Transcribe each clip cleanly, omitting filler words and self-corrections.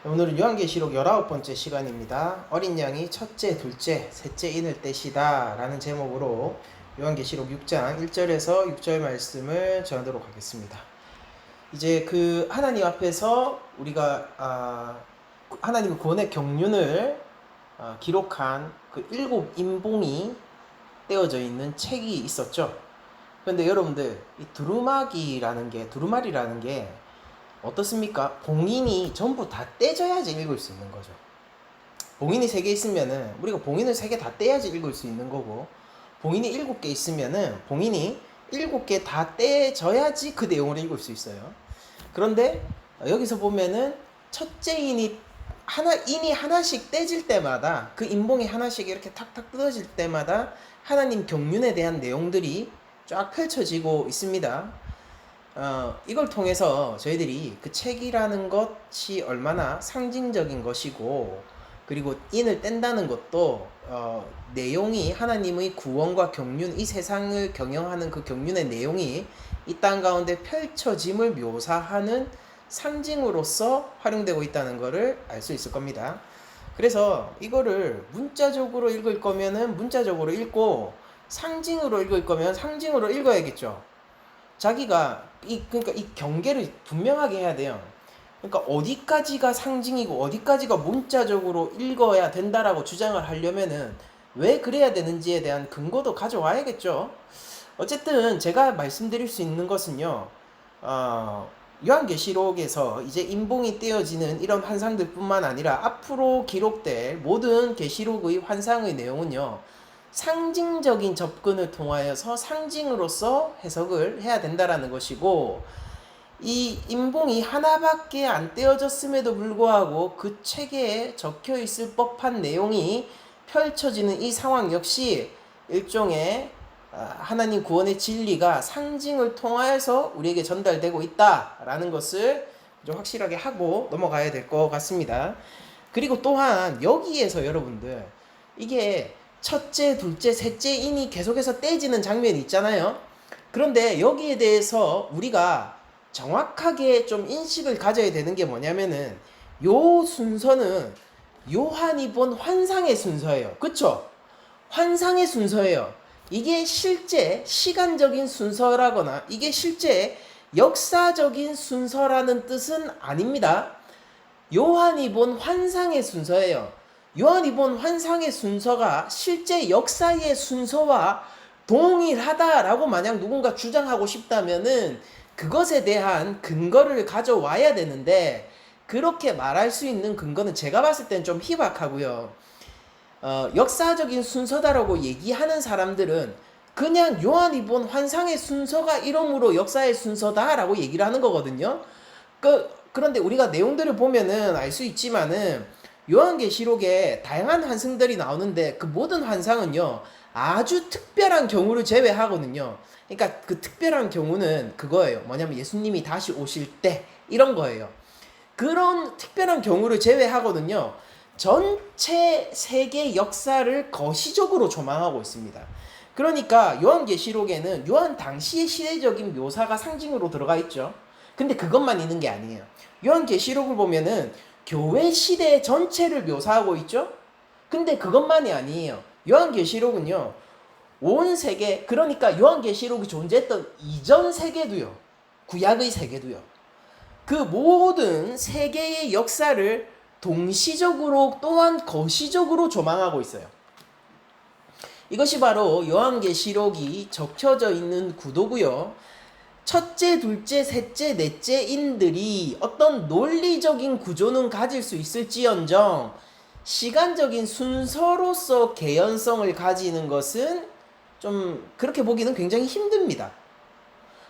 오늘은 요한계시록 19번째 시간입니다. 어린 양이 첫째, 둘째, 셋째 인을 떼시다 라는 제목으로 요한계시록 6장 1절에서 6절 말씀을 전하도록 하겠습니다. 이제 그 하나님 앞에서 우리가 하나님의 구원의 경륜을 기록한 그 7인봉이 떼어져 있는 책이 있었죠. 그런데 여러분들 이 두루마리라는 게 어떻습니까? 봉인이 전부 다 떼져야지 읽을 수 있는 거죠. 봉인이 3개 있으면은 우리가 봉인을 3개 다 떼야지 읽을 수 있는 거고, 봉인이 7개 있으면은 봉인이 7개 다 떼져야지 그 내용을 읽을 수 있어요. 그런데 여기서 보면은 첫째 인이 하나씩 떼질 때마다, 그 인봉이 하나씩 이렇게 탁탁 뜯어질 때마다 하나님 경륜에 대한 내용들이 쫙 펼쳐지고 있습니다. 이걸 통해서 저희들이 그 책이라는 것이 얼마나 상징적인 것이고, 그리고 인을 뗀다는 것도 내용이 하나님의 구원과 경륜, 이 세상을 경영하는 그 경륜의 내용이 이 땅 가운데 펼쳐짐을 묘사하는 상징으로서 활용되고 있다는 것을 알 수 있을 겁니다. 그래서 이거를 문자적으로 읽을 거면은 문자적으로 읽고, 상징으로 읽을 거면 상징으로 읽어야겠죠. 자기가 그러니까 이 경계를 분명하게 해야 돼요. 그러니까 어디까지가 상징이고 어디까지가 문자적으로 읽어야 된다라고 주장을 하려면은 왜 그래야 되는지에 대한 근거도 가져와야겠죠. 어쨌든 제가 말씀드릴 수 있는 것은요, 요한계시록에서 이제 인봉이 떼어지는 이런 환상들 뿐만 아니라 앞으로 기록될 모든 계시록의 환상의 내용은요, 상징적인 접근을 통하여서 상징으로서 해석을 해야 된다라는 것이고, 이 인봉이 하나밖에 안 떼어졌음에도 불구하고 그 책에 적혀 있을 법한 내용이 펼쳐지는 이 상황 역시 일종의 하나님 구원의 진리가 상징을 통하여서 우리에게 전달되고 있다라는 것을 좀 확실하게 하고 넘어가야 될 것 같습니다. 그리고 또한 여기에서 여러분들, 이게 첫째, 둘째, 셋째 인이 계속해서 떼지는 장면이 있잖아요. 그런데 여기에 대해서 우리가 정확하게 좀 인식을 가져야 되는 게 뭐냐면은, 요 순서는 요한이 본 환상의 순서예요. 그쵸? 환상의 순서예요. 이게 실제 시간적인 순서라거나 이게 실제 역사적인 순서라는 뜻은 아닙니다. 요한이 본 환상의 순서예요. 요한이 본 환상의 순서가 실제 역사의 순서와 동일하다라고 만약 누군가 주장하고 싶다면은 그것에 대한 근거를 가져와야 되는데, 그렇게 말할 수 있는 근거는 제가 봤을 땐 좀 희박하고요. 역사적인 순서다라고 얘기하는 사람들은 그냥 요한이 본 환상의 순서가 이러므로 역사의 순서다라고 얘기를 하는 거거든요. 그런데 우리가 내용들을 보면은 알 수 있지만은 요한계시록에 다양한 환상들이 나오는데 그 모든 환상은요, 아주 특별한 경우를 제외하거든요. 그러니까 그 특별한 경우는 그거예요. 뭐냐면 예수님이 다시 오실 때 이런 거예요. 그런 특별한 경우를 제외하거든요. 전체 세계 역사를 거시적으로 조망하고 있습니다. 그러니까 요한계시록에는 요한 당시의 시대적인 묘사가 상징으로 들어가 있죠. 근데 그것만 있는 게 아니에요. 요한계시록을 보면은 교회 시대 전체를 묘사하고 있죠. 근데 그것만이 아니에요. 요한계시록은요, 온 세계, 그러니까 요한계시록이 존재했던 이전 세계도요, 구약의 세계도요, 그 모든 세계의 역사를 동시적으로 또한 거시적으로 조망하고 있어요. 이것이 바로 요한계시록이 적혀져 있는 구도고요. 첫째, 둘째, 셋째, 넷째 인들이 어떤 논리적인 구조는 가질 수 있을지언정 시간적인 순서로서 개연성을 가지는 것은 좀 그렇게 보기는 굉장히 힘듭니다.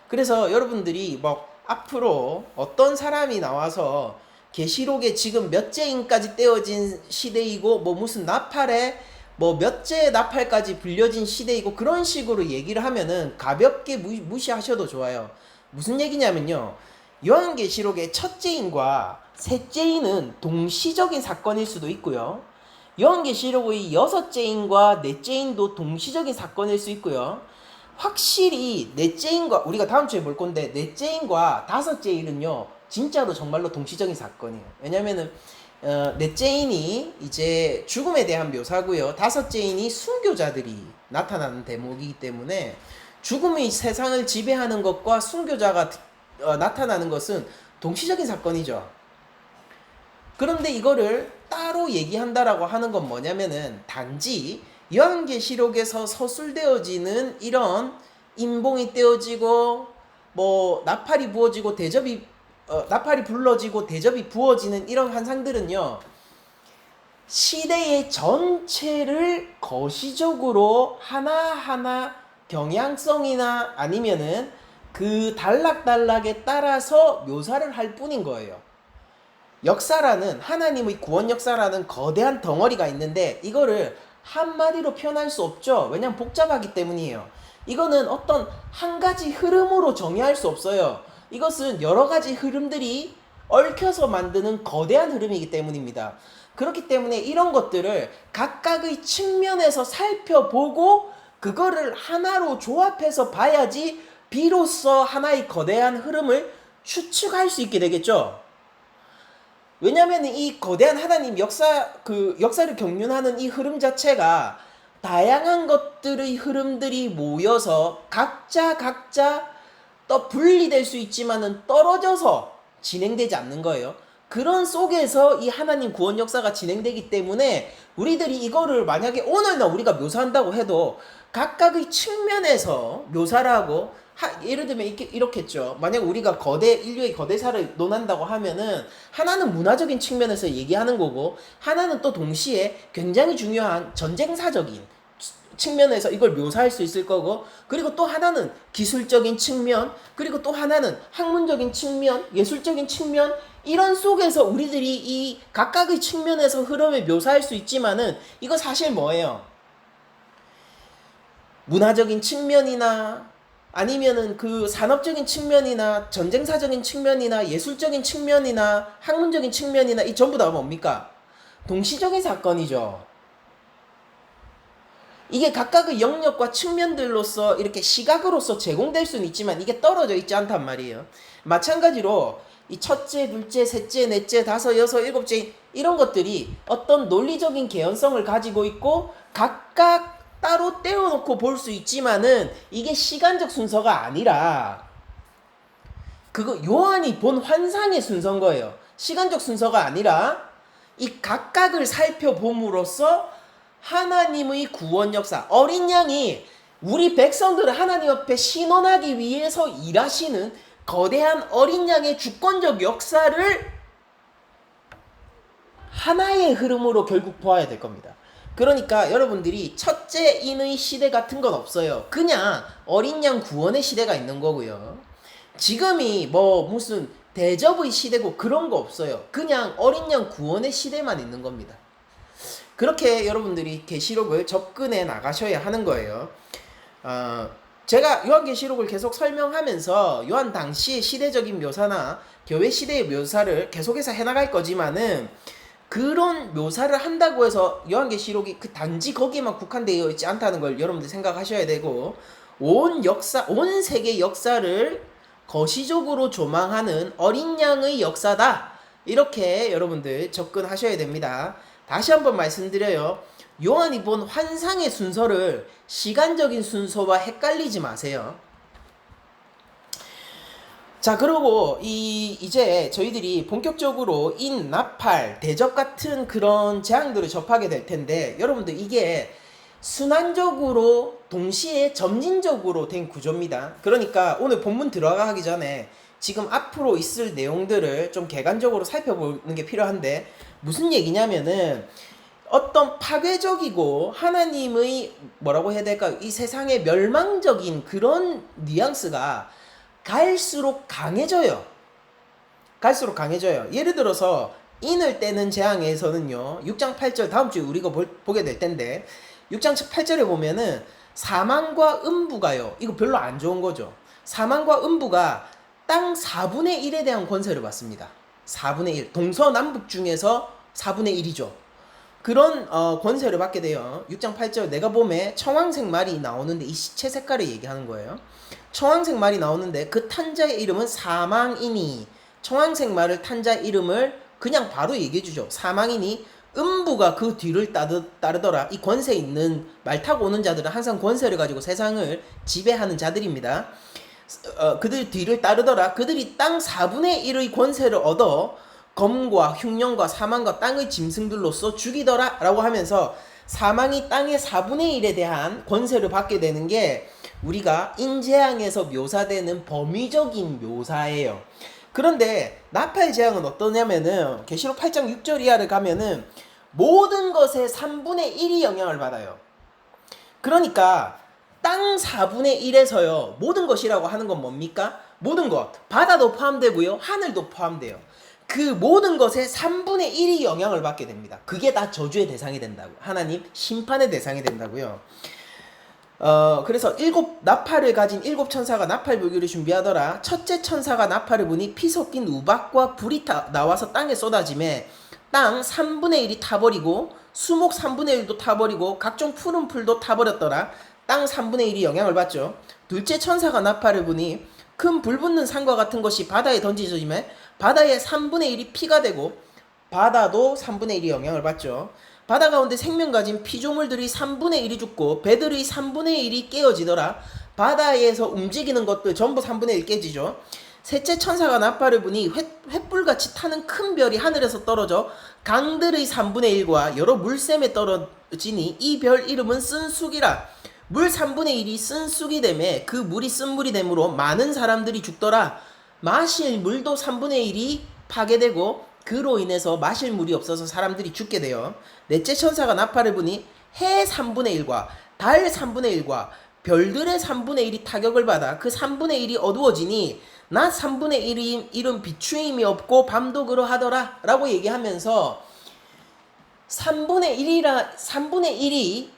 그래서 여러분들이 뭐 앞으로 어떤 사람이 나와서 계시록에 지금 몇째 인까지 떼어진 시대이고 뭐 무슨 나팔에 뭐 몇째 나팔까지 불려진 시대이고 그런 식으로 얘기를 하면은 가볍게 무시하셔도 좋아요. 무슨 얘기냐면요, 요한계시록의 첫째 인과 셋째 인은 동시적인 사건일 수도 있고요, 요한계시록의 여섯째 인과 넷째 인도 동시적인 사건일 수 있고요, 확실히 넷째 인과, 우리가 다음 주에 볼 건데 넷째 인과 다섯째 인은요 진짜로 정말로 동시적인 사건이에요. 왜냐면은 넷째인이 이제 죽음에 대한 묘사고요. 다섯째인이 순교자들이 나타나는 대목이기 때문에 죽음이 세상을 지배하는 것과 순교자가 나타나는 것은 동시적인 사건이죠. 그런데 이거를 따로 얘기한다라고 하는 건 뭐냐면은 단지 요한계시록에서 서술되어지는 이런 인봉이 떼어지고 뭐 나팔이 부어지고 대접이 나팔이 불러지고 대접이 부어지는 이런 환상들은요, 시대의 전체를 거시적으로 하나하나 경향성이나 아니면은 그 단락단락에 따라서 묘사를 할 뿐인 거예요. 역사라는, 하나님의 구원 역사라는 거대한 덩어리가 있는데 이거를 한마디로 표현할 수 없죠. 왜냐면 복잡하기 때문이에요. 이거는 어떤 한 가지 흐름으로 정의할 수 없어요. 이것은 여러 가지 흐름들이 얽혀서 만드는 거대한 흐름이기 때문입니다. 그렇기 때문에 이런 것들을 각각의 측면에서 살펴보고 그거를 하나로 조합해서 봐야지 비로소 하나의 거대한 흐름을 추측할 수 있게 되겠죠. 왜냐하면 이 거대한 하나님 역사를 경륜하는 이 흐름 자체가 다양한 것들의 흐름들이 모여서 각자 또 분리될 수 있지만은 떨어져서 진행되지 않는 거예요. 그런 속에서 이 하나님 구원 역사가 진행되기 때문에 우리들이 이거를 만약에 오늘날 우리가 묘사한다고 해도 각각의 측면에서 묘사를 하고, 예를 들면 이렇겠죠. 만약 우리가 인류의 거대사를 논한다고 하면은 하나는 문화적인 측면에서 얘기하는 거고, 하나는 또 동시에 굉장히 중요한 전쟁사적인 측면에서 이걸 묘사할 수 있을 거고, 그리고 또 하나는 기술적인 측면, 그리고 또 하나는 학문적인 측면, 예술적인 측면, 이런 속에서 우리들이 이 각각의 측면에서 흐름을 묘사할 수 있지만은 이거 사실 뭐예요? 문화적인 측면이나 아니면은 그 산업적인 측면이나 전쟁사적인 측면이나 예술적인 측면이나 학문적인 측면이나 이 전부 다 뭡니까? 동시적인 사건이죠. 이게 각각의 영역과 측면들로서 이렇게 시각으로서 제공될 수는 있지만 이게 떨어져 있지 않단 말이에요. 마찬가지로 이 첫째, 둘째, 셋째, 넷째, 다섯, 여섯, 일곱째 이런 것들이 어떤 논리적인 개연성을 가지고 있고 각각 따로 떼어놓고 볼 수 있지만은 이게 시간적 순서가 아니라 그거 요한이 본 환상의 순서인 거예요. 시간적 순서가 아니라 이 각각을 살펴봄으로써 하나님의 구원 역사, 어린 양이 우리 백성들을 하나님 앞에 신원하기 위해서 일하시는 거대한 어린 양의 주권적 역사를 하나의 흐름으로 결국 보아야 될 겁니다. 그러니까 여러분들이 첫째인의 시대 같은 건 없어요. 그냥 어린 양 구원의 시대가 있는 거고요. 지금이 뭐 무슨 대접의 시대고 그런 거 없어요. 그냥 어린 양 구원의 시대만 있는 겁니다. 그렇게 여러분들이 계시록을 접근해 나가셔야 하는 거예요. 제가 요한계시록을 계속 설명하면서 요한 당시의 시대적인 묘사나 교회 시대의 묘사를 계속해서 해나갈 거지만은 그런 묘사를 한다고 해서 요한계시록이 그 단지 거기에만 국한되어 있지 않다는 걸 여러분들 생각하셔야 되고, 온 세계 역사를 거시적으로 조망하는 어린 양의 역사다, 이렇게 여러분들 접근하셔야 됩니다. 다시 한번 말씀드려요. 요한이 본 환상의 순서를 시간적인 순서와 헷갈리지 마세요. 자, 그리고 이제 저희들이 본격적으로 인, 나팔, 대접 같은 그런 재앙들을 접하게 될 텐데, 여러분들 이게 순환적으로 동시에 점진적으로 된 구조입니다. 그러니까 오늘 본문 들어가기 전에 지금 앞으로 있을 내용들을 좀 객관적으로 살펴보는 게 필요한데, 무슨 얘기냐면은 어떤 파괴적이고 하나님의 뭐라고 해야 될까요? 이 세상의 멸망적인 그런 뉘앙스가 갈수록 강해져요. 갈수록 강해져요. 예를 들어서 인을 떼는 재앙에서는요, 6장 8절 다음 주에 우리가 보게 될 텐데, 6장 8절에 보면은 사망과 음부가요, 이거 별로 안 좋은 거죠. 사망과 음부가 땅 4분의 1에 대한 권세를 받습니다. 4분의 1, 동서남북 중에서 4분의 1이죠. 그런 권세를 받게 돼요. 6장 8절 내가 봄에 청황색 말이 나오는데, 이 시체 색깔을 얘기하는 거예요. 청황색 말이 나오는데 그 탄자의 이름은 사망이니, 청황색 말을 탄자 이름을 그냥 바로 얘기해 주죠. 사망이니 음부가 그 뒤를 따르더라. 이 권세 있는 말 타고 오는 자들은 항상 권세를 가지고 세상을 지배하는 자들입니다. 그들 뒤를 따르더라. 그들이 땅 4분의 1의 권세를 얻어 검과 흉년과 사망과 땅의 짐승들로서 죽이더라 라고 하면서 사망이 땅의 4분의 1에 대한 권세를 받게 되는 게 우리가 인재앙에서 묘사되는 범위적인 묘사예요. 그런데 나팔 재앙은 어떠냐면은 계시록 8장 6절 이하를 가면은 모든 것의 3분의 1이 영향을 받아요. 그러니까 땅 4분의 1에서요 모든 것이라고 하는 건 뭡니까? 모든 것, 바다도 포함되고요 하늘도 포함돼요. 그 모든 것의 3분의 1이 영향을 받게 됩니다. 그게 다 저주의 대상이 된다고, 하나님 심판의 대상이 된다고요. 그래서 나팔을 가진 7천사가 나팔 불기를 준비하더라. 첫째 천사가 나팔을 부니 피 섞인 우박과 불이 나와서 땅에 쏟아짐에 땅 3분의 1이 타버리고 수목 3분의 1도 타버리고 각종 푸른 풀도 타버렸더라. 땅 3분의 1이 영향을 받죠. 둘째 천사가 나팔을 부니 큰 불 붙는 산과 같은 것이 바다에 던지져짐에 바다의 3분의 1이 피가 되고 바다도 3분의 1이 영향을 받죠. 바다 가운데 생명 가진 피조물들이 3분의 1이 죽고 배들의 3분의 1이 깨어지더라. 바다에서 움직이는 것들 전부 3분의 1 깨지죠. 셋째 천사가 나팔을 부니 횃불같이 타는 큰 별이 하늘에서 떨어져 강들의 3분의 1과 여러 물샘에 떨어지니 이 별 이름은 쓴쑥이라. 물 3분의 1이 쓴쑥이 되매 그 물이 쓴물이 되므로 많은 사람들이 죽더라. 마실 물도 3분의 1이 파괴되고 그로 인해서 마실 물이 없어서 사람들이 죽게 돼요. 넷째 천사가 나팔을 부니 해 3분의 1과 달 3분의 1과 별들의 3분의 1이 타격을 받아 그 3분의 1이 어두워지니 낮 3분의 1은 비추임이 없고 밤도 그러하더라 라고 얘기하면서 3분의 1이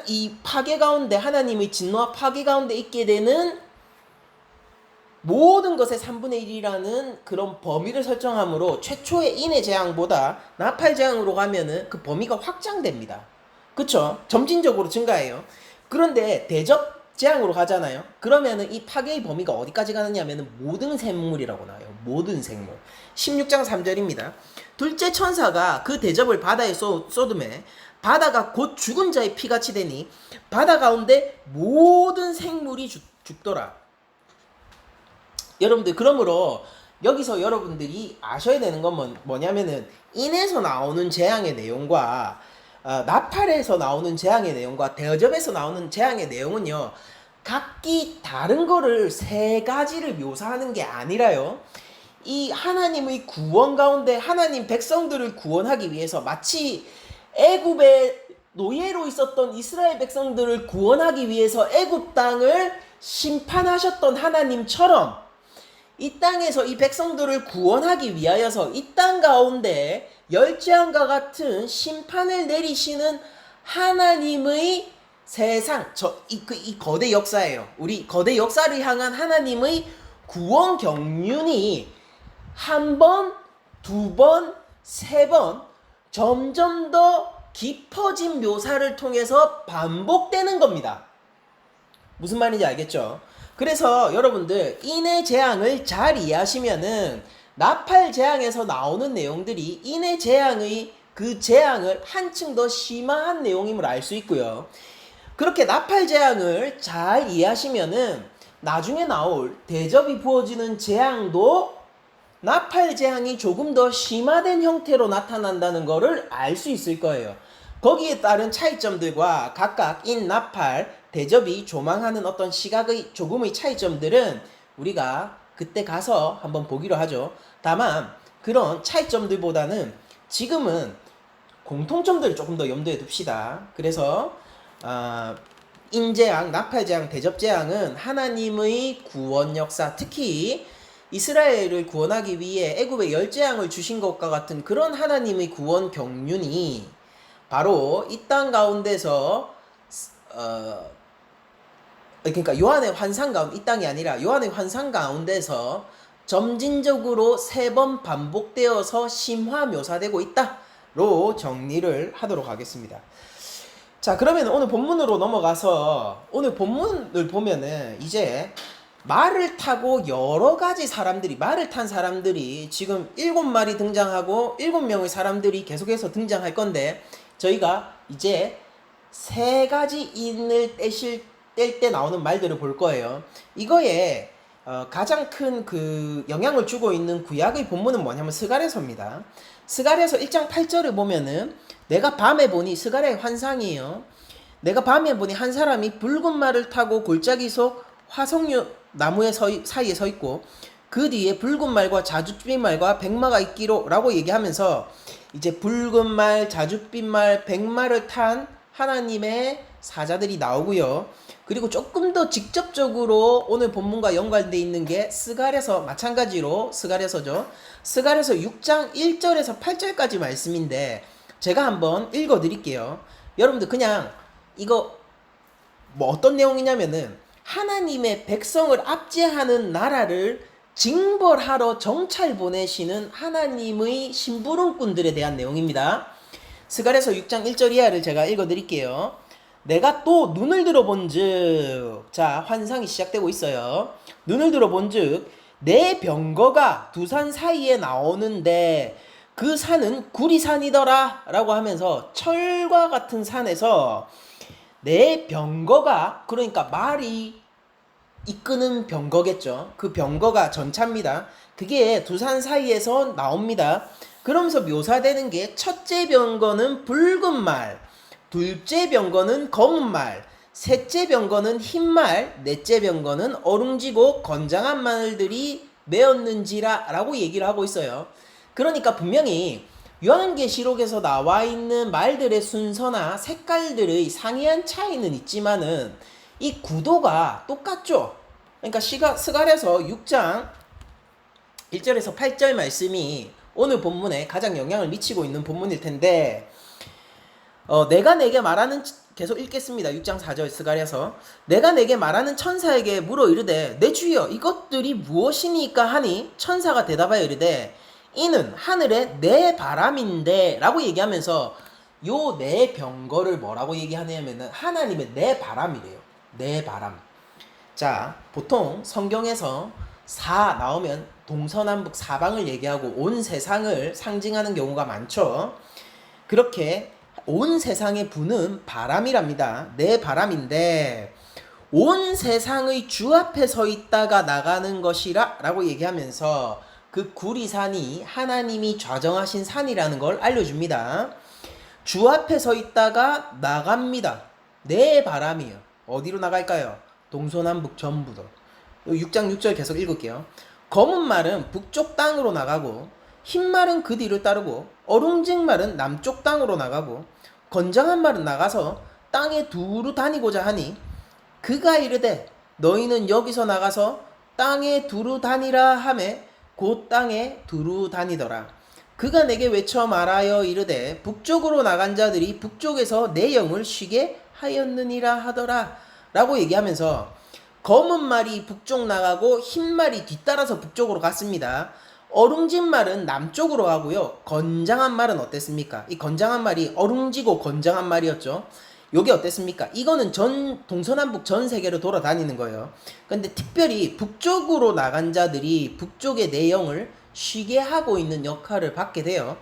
이 파괴 가운데, 하나님의 진노와 파괴 가운데 있게 되는 모든 것의 3분의 1이라는 그런 범위를 설정함으로 최초의 인의 재앙보다 나팔 재앙으로 가면은 그 범위가 확장됩니다. 그쵸? 점진적으로 증가해요. 그런데 대접 재앙으로 가잖아요. 그러면은 이 파괴의 범위가 어디까지 가느냐면은 모든 생물이라고 나와요. 모든 생물. 16장 3절입니다. 둘째 천사가 그 대접을 바다에 쏟음에 바다가 곧 죽은 자의 피같이 되니 바다 가운데 모든 생물이 죽더라. 여러분들, 그러므로 여기서 여러분들이 아셔야 되는 건 뭐냐면은 인에서 나오는 재앙의 내용과 나팔에서 나오는 재앙의 내용과 대접에서 나오는 재앙의 내용은요 각기 다른 거를 세 가지를 묘사하는 게 아니라요, 이 하나님의 구원 가운데 하나님 백성들을 구원하기 위해서 마치 애굽의 노예로 있었던 이스라엘 백성들을 구원하기 위해서 애굽 땅을 심판하셨던 하나님처럼 이 땅에서 이 백성들을 구원하기 위하여서 이 땅 가운데 열재앙과 같은 심판을 내리시는 하나님의 세상, 이 거대 역사예요. 우리 거대 역사를 향한 하나님의 구원 경륜이 한 번, 두 번, 세 번 점점 더 깊어진 묘사를 통해서 반복되는 겁니다. 무슨 말인지 알겠죠? 그래서 여러분들 인의 재앙을 잘 이해하시면은 나팔 재앙에서 나오는 내용들이 인의 재앙의 그 재앙을 한층 더 심화한 내용임을 알 수 있고요. 그렇게 나팔 재앙을 잘 이해하시면은 나중에 나올 대접이 부어지는 재앙도 나팔 재앙이 조금 더 심화된 형태로 나타난다는 것을 알 수 있을 거예요. 거기에 따른 차이점들과 각각 인, 나팔, 대접이 조망하는 어떤 시각의 조금의 차이점들은 우리가 그때 가서 한번 보기로 하죠. 다만 그런 차이점들보다는 지금은 공통점들을 조금 더 염두에 둡시다. 그래서 인재앙, 나팔재앙, 대접재앙은 하나님의 구원 역사, 특히 이스라엘을 구원하기 위해 애굽에 열재앙을 주신 것과 같은 그런 하나님의 구원 경륜이 바로 이 땅 가운데서 그러니까 요한의 환상 가운데, 이 땅이 아니라 요한의 환상 가운데서 점진적으로 3번 반복되어서 심화 묘사되고 있다로 정리를 하도록 하겠습니다. 자, 그러면 오늘 본문으로 넘어가서 오늘 본문을 보면은 이제 말을 타고 여러 가지 사람들이, 말을 탄 사람들이 지금 7마리 등장하고 7명의 사람들이 계속해서 등장할 건데, 저희가 이제 3가지 인을 뗄 때 나오는 말들을 볼 거예요. 이거에 가장 큰 그 영향을 주고 있는 구약의 본문은 뭐냐면 스가랴서입니다. 스가랴서 1장 8절을 보면은 내가 밤에 보니, 스가랴의 환상이에요. 내가 밤에 보니 한 사람이 붉은 말을 타고 골짜기 속 화석류 나무의 사이에 서 있고 그 뒤에 붉은 말과 자줏빛 말과 백마가 있기로 라고 얘기하면서 이제 붉은 말, 자줏빛 말, 백마를 탄 하나님의 사자들이 나오고요. 그리고 조금 더 직접적으로 오늘 본문과 연관되어 있는 게 스가랴서, 마찬가지로 스가랴서죠. 스가랴서 6장 1절에서 8절까지 말씀인데 제가 한번 읽어 드릴게요. 여러분들 그냥 이거 뭐 어떤 내용이냐면은 하나님의 백성을 압제하는 나라를 징벌하러 정찰 보내시는 하나님의 심부름꾼들에 대한 내용입니다. 스가랴서 6장 1절 이하를 제가 읽어 드릴게요. 내가 또 눈을 들어본즉, 자, 환상이 시작되고 있어요. 눈을 들어본즉 내 병거가 두 산 사이에 나오는데 그 산은 구리산이더라 라고 하면서 철과 같은 산에서 내 병거가, 그러니까 말이 이끄는 병거겠죠. 그 병거가 전차입니다. 그게 두 산 사이에서 나옵니다. 그러면서 묘사되는 게 첫째 병거는 붉은 말, 둘째 병거는 검은 말, 셋째 병거는 흰 말, 넷째 병거는 어룽지고 건장한 말들이 메었는지라 라고 얘기를 하고 있어요. 그러니까 분명히 요한계시록에서 나와 있는 말들의 순서나 색깔들의 상이한 차이는 있지만은 이 구도가 똑같죠. 그러니까 스가랴서 6장 1절에서 8절 말씀이 오늘 본문에 가장 영향을 미치고 있는 본문일 텐데, 내가 내게 말하는, 계속 읽겠습니다. 6장 4절 스가랴서. 내가 내게 말하는 천사에게 물어 이르되 내 주여 이것들이 무엇이니까 하니 천사가 대답하여 이르되 이는 하늘의 내 바람인데 라고 얘기하면서 요 내 병거를 뭐라고 얘기하냐면은 하나님의 내 바람이래요. 내 바람. 자, 보통 성경에서 사 나오면 동서남북 사방을 얘기하고 온 세상을 상징하는 경우가 많죠. 그렇게 온 세상에 부는 바람이랍니다. 내 바람인데 온 세상의 주 앞에 서 있다가 나가는 것이라 라고 얘기하면서 그 구리산이 하나님이 좌정하신 산이라는 걸 알려줍니다. 주 앞에 서 있다가 나갑니다. 내 바람이요. 어디로 나갈까요? 동서남북 전부도. 6장 6절 계속 읽을게요. 검은 말은 북쪽 땅으로 나가고 흰 말은 그 뒤를 따르고 어룽진 말은 남쪽 땅으로 나가고 건장한 말은 나가서 땅에 두루 다니고자 하니 그가 이르되 너희는 여기서 나가서 땅에 두루 다니라 하매 곧 땅에 두루 다니더라. 그가 내게 외쳐 말하여 이르되 북쪽으로 나간 자들이 북쪽에서 내 영을 쉬게 하였느니라 하더라 라고 얘기하면서 검은 말이 북쪽 나가고 흰 말이 뒤따라서 북쪽으로 갔습니다. 어룽진 말은 남쪽으로 가고요. 건장한 말은 어땠습니까? 이 건장한 말이 어룽지고 건장한 말이었죠. 요게 어땠습니까? 이거는 동서남북 전 세계로 돌아다니는 거예요. 근데 특별히 북쪽으로 나간 자들이 북쪽의 내영을 쉬게 하고 있는 역할을 받게 돼요.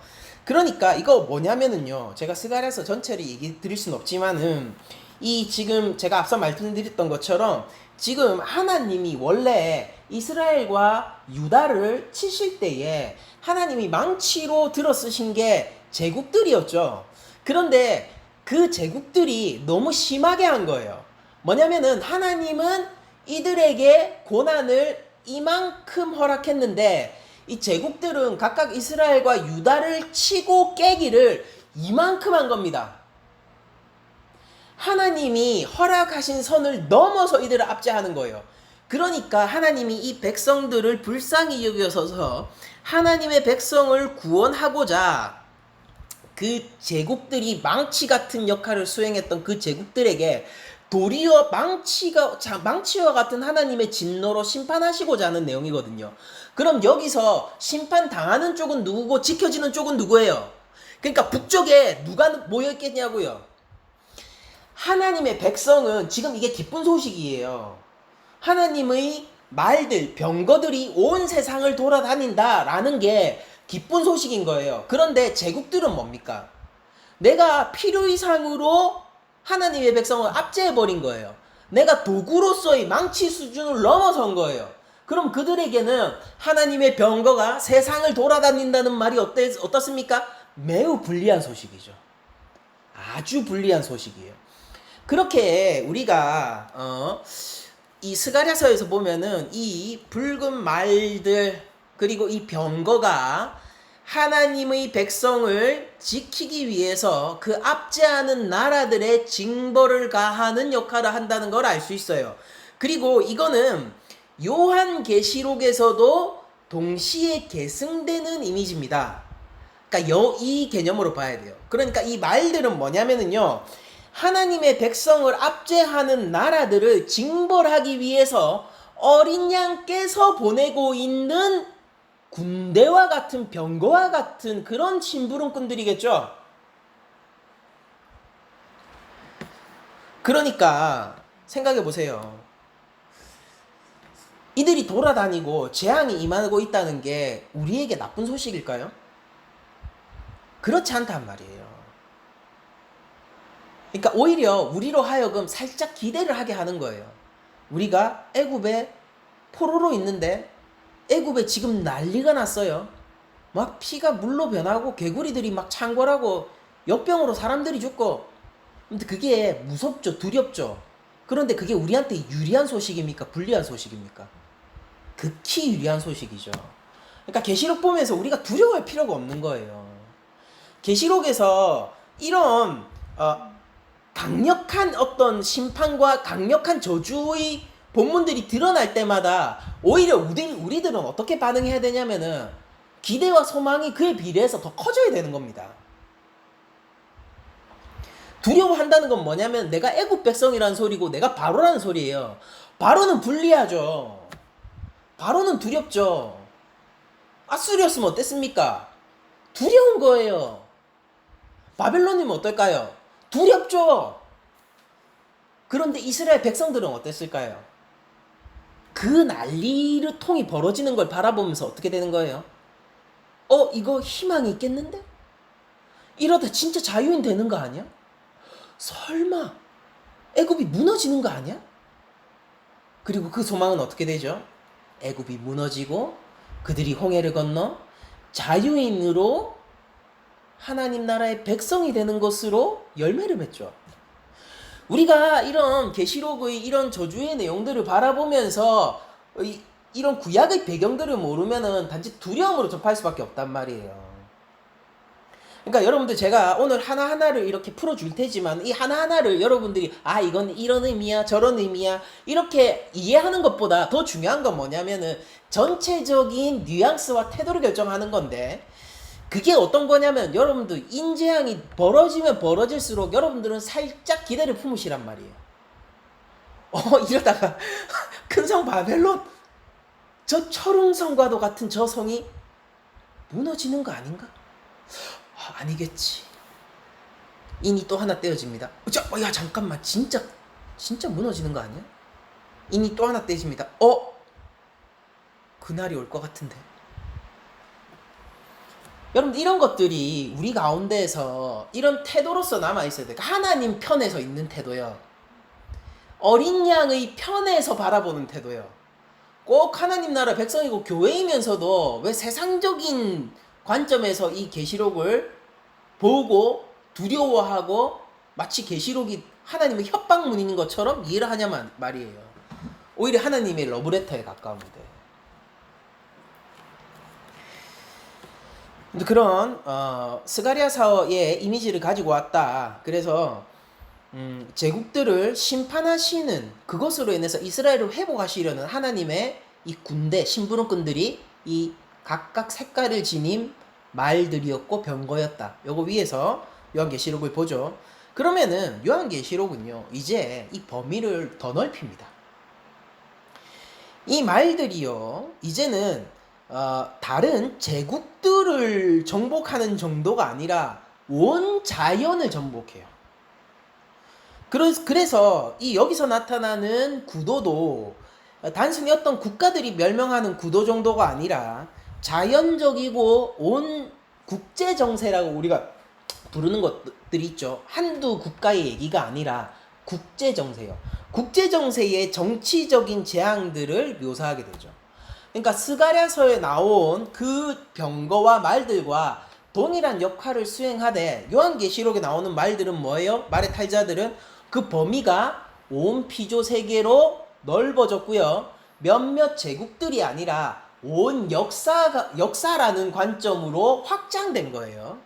그러니까 이거 뭐냐면은요. 제가 스가랴서 전체를 얘기 드릴 수는 없지만은 이 지금 제가 앞서 말씀드렸던 것처럼 지금 하나님이 원래 이스라엘과 유다를 치실 때에 하나님이 망치로 들어 쓰신 게 제국들이었죠. 그런데 그 제국들이 너무 심하게 한 거예요. 뭐냐면은 하나님은 이들에게 고난을 이만큼 허락했는데 이 제국들은 각각 이스라엘과 유다를 치고 깨기를 이만큼 한 겁니다. 하나님이 허락하신 선을 넘어서 이들을 압제하는 거예요. 그러니까 하나님이 이 백성들을 불쌍히 여겨서 하나님의 백성을 구원하고자 그 제국들이 망치 같은 역할을 수행했던 그 제국들에게 도리어 망치와 같은 하나님의 진노로 심판하시고자 하는 내용이거든요. 그럼 여기서 심판당하는 쪽은 누구고 지켜지는 쪽은 누구예요? 그러니까 북쪽에 누가 모여있겠냐고요. 하나님의 백성은 지금 이게 기쁜 소식이에요. 하나님의 말들, 병거들이 온 세상을 돌아다닌다라는 게 기쁜 소식인 거예요. 그런데 제국들은 뭡니까? 내가 필요 이상으로 하나님의 백성을 압제해버린 거예요. 내가 도구로서의 망치 수준을 넘어선 거예요. 그럼 그들에게는 하나님의 병거가 세상을 돌아다닌다는 말이 어떻습니까? 매우 불리한 소식이죠. 아주 불리한 소식이에요. 그렇게 우리가 이 스가랴서에서 보면은 이 붉은 말들 그리고 이 병거가 하나님의 백성을 지키기 위해서 그 압제하는 나라들의 징벌을 가하는 역할을 한다는 걸 알 수 있어요. 그리고 이거는 요한계시록에서도 동시에 계승되는 이미지입니다. 그러니까 이 개념으로 봐야 돼요. 그러니까 이 말들은 뭐냐면은요. 하나님의 백성을 압제하는 나라들을 징벌하기 위해서 어린 양께서 보내고 있는 군대와 같은 병거와 같은 그런 심부름꾼들이겠죠. 그러니까 생각해 보세요. 이들이 돌아다니고 재앙이 임하고 있다는 게 우리에게 나쁜 소식일까요? 그렇지 않단 말이에요. 그러니까 오히려 우리로 하여금 살짝 기대를 하게 하는 거예요. 우리가 애굽에 포로로 있는데 애굽에 지금 난리가 났어요. 막 피가 물로 변하고 개구리들이 막 창궐하고 역병으로 사람들이 죽고. 근데 그게 무섭죠, 두렵죠. 그런데 그게 우리한테 유리한 소식입니까? 불리한 소식입니까? 극히 유리한 소식이죠. 그러니까 계시록 보면서 우리가 두려워할 필요가 없는 거예요. 계시록에서 이런 강력한 어떤 심판과 강력한 저주의 본문들이 드러날 때마다 오히려 우리들은 어떻게 반응해야 되냐면은 기대와 소망이 그에 비례해서 더 커져야 되는 겁니다. 두려워한다는 건 뭐냐면 내가 애굽 백성이라는 소리고 내가 바로라는 소리예요. 바로는 불리하죠. 바로는 두렵죠. 아수리였으면 어땠습니까? 두려운 거예요. 바벨론이면 어떨까요? 두렵죠. 그런데 이스라엘 백성들은 어땠을까요? 그 난리를 통이 벌어지는 걸 바라보면서 어떻게 되는 거예요? 이거 희망이 있겠는데? 이러다 진짜 자유인 되는 거 아니야? 설마 애굽이 무너지는 거 아니야? 그리고 그 소망은 어떻게 되죠? 애굽이 무너지고 그들이 홍해를 건너 자유인으로 하나님 나라의 백성이 되는 것으로 열매를 맺죠. 우리가 이런 계시록의 이런 저주의 내용들을 바라보면서 이런 구약의 배경들을 모르면은 단지 두려움으로 접할 수밖에 없단 말이에요. 그러니까 여러분들 제가 오늘 하나하나를 이렇게 풀어줄 테지만 이 하나하나를 여러분들이 이건 이런 의미야 저런 의미야 이렇게 이해하는 것보다 더 중요한 건 뭐냐면은 전체적인 뉘앙스와 태도를 결정하는 건데 그게 어떤 거냐면 여러분들 인재앙이 벌어지면 벌어질수록 여러분들은 살짝 기대를 품으시란 말이에요. 이러다가 큰 성 바벨론 저 철옹성과도 같은 저 성이 무너지는 거 아닌가? 아니겠지. 인이 또 하나 떼어집니다. 야 잠깐만 진짜 무너지는 거 아니야? 인이 또 하나 떼집니다. 그날이 올 것 같은데. 여러분 이런 것들이 우리 가운데에서 이런 태도로서 남아있어야 돼요. 하나님 편에서 있는 태도요. 어린 양의 편에서 바라보는 태도요. 꼭 하나님 나라 백성이고 교회이면서도 왜 세상적인 관점에서 이 계시록을 보고 두려워하고 마치 계시록이 하나님의 협박문인 것처럼 이해를 하냐 말이에요. 오히려 하나님의 러브레터에 가까운데. 그런 스가랴서의 이미지를 가지고 왔다. 그래서 제국들을 심판하시는 그것으로 인해서 이스라엘을 회복하시려는 하나님의 이 군대 심부름꾼들이 이 각각 색깔을 지닌 말들이었고 병거였다. 요거 위에서 요한계시록을 보죠. 그러면은 요한계시록은요 이제 이 범위를 더 넓힙니다. 이 말들이요 이제는 다른 제국들을 정복하는 정도가 아니라 온 자연을 정복해요. 그래서 이 여기서 나타나는 구도도 단순히 어떤 국가들이 멸망하는 구도 정도가 아니라 자연적이고 온 국제 정세라고 우리가 부르는 것들이 있죠. 한두 국가의 얘기가 아니라 국제 정세요. 국제 정세의 정치적인 재앙들을 묘사하게 되죠. 그러니까 스가랴서에 나온 그 병거와 말들과 동일한 역할을 수행하되 요한계시록에 나오는 말들은 뭐예요? 말의 탈자들은 그 범위가 온 피조 세계로 넓어졌고요. 몇몇 제국들이 아니라 온 역사라는 관점으로 확장된 거예요.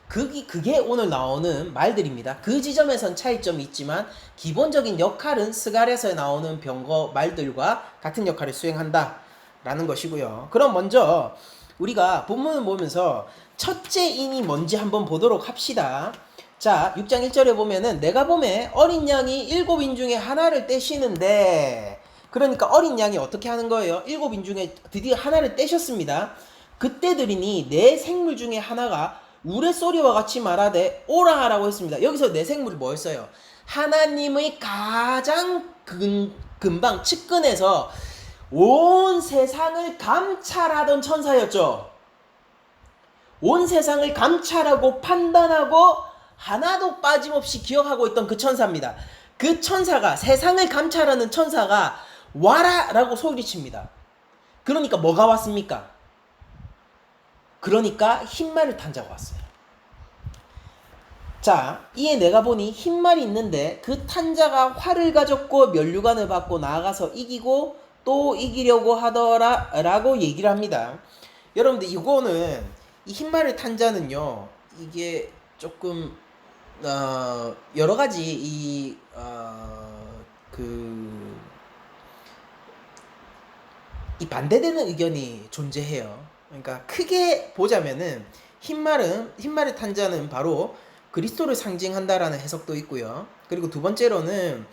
그게 오늘 나오는 말들입니다. 그 지점에선 차이점이 있지만 기본적인 역할은 스가랴서에 나오는 병거 말들과 같은 역할을 수행한다 라는 것이고요. 그럼 먼저 우리가 본문을 보면서 첫째 인이 뭔지 한번 보도록 합시다. 자, 6장 1절에 보면은 내가 보매 어린 양이 7인 중에 하나를 떼시는데, 그러니까 어린 양이 어떻게 하는 거예요? 7인 중에 드디어 하나를 떼셨습니다. 그때 들이니 내 생물 중에 하나가 우레소리와 같이 말하되 오라 라고 했습니다. 여기서 내 생물이 뭐였어요? 하나님의 가장 근방 측근에서 온 세상을 감찰하던 천사였죠. 온 세상을 감찰하고 판단하고 하나도 빠짐없이 기억하고 있던 그 천사입니다. 그 천사가, 세상을 감찰하는 천사가 와라 라고 소리칩니다. 그러니까 뭐가 왔습니까? 그러니까 흰말을 탄 자가 왔어요. 자, 이에 내가 보니 흰말이 있는데 그 탄 자가 활을 가졌고 면류관을 받고 나아가서 이기고 또 이기려고 하더라 라고 얘기를 합니다. 여러분들 이거는 이 흰말을 탄 자는요, 이게 조금 여러 가지 이 반대되는 의견이 존재해요. 그러니까 크게 보자면은 흰말을 탄 자는 바로 그리스도를 상징한다라는 해석도 있고요. 그리고 두 번째로는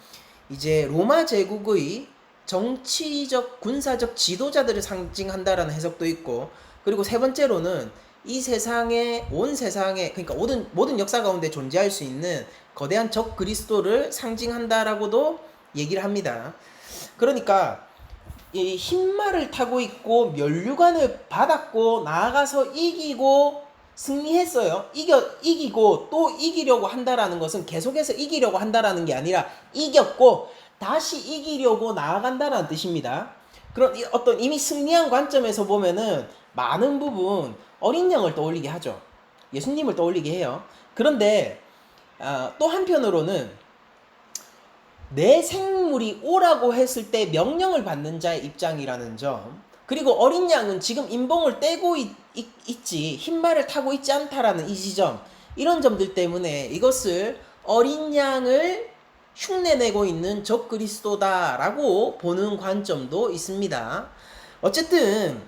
이제 로마 제국의 정치적 군사적 지도자들을 상징한다라는 해석도 있고, 그리고 세 번째로는 이 세상에, 온 세상에, 그러니까 모든 역사 가운데 존재할 수 있는 거대한 적 그리스도를 상징한다라고도 얘기를 합니다. 그러니까 이 흰말을 타고 있고 면류관을 받았고 나아가서 이기고 승리했어요. 이기고 또 이기려고 한다라는 것은 계속해서 이기려고 한다라는 게 아니라 이겼고 다시 이기려고 나아간다라는 뜻입니다. 그런 어떤 이미 승리한 관점에서 보면은 많은 부분 어린 양을 떠올리게 하죠. 예수님을 떠올리게 해요. 그런데 또 한편으로는 내 생물이 오라고 했을 때 명령을 받는 자의 입장이라는 점, 그리고 어린 양은 지금 인봉을 떼고 있지 흰말을 타고 있지 않다라는 이 지점, 이런 점들 때문에 이것을 어린 양을 흉내내고 있는 적 그리스도다라고 보는 관점도 있습니다. 어쨌든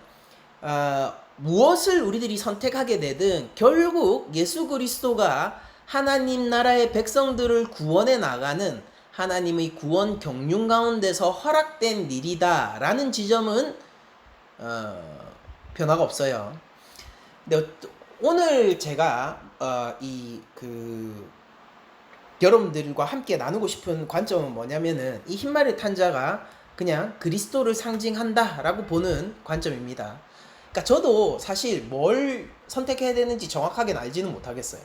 무엇을 우리들이 선택하게 되든 결국 예수 그리스도가 하나님 나라의 백성들을 구원해 나가는 하나님의 구원 경륜 가운데서 허락된 일이다 라는 지점은 변화가 없어요. 근데 오늘 제가 여러분들과 함께 나누고 싶은 관점은 뭐냐면은 이 흰말을 탄 자가 그냥 그리스도를 상징한다 라고 보는 관점입니다. 그러니까 저도 사실 뭘 선택해야 되는지 정확하게는 알지는 못하겠어요.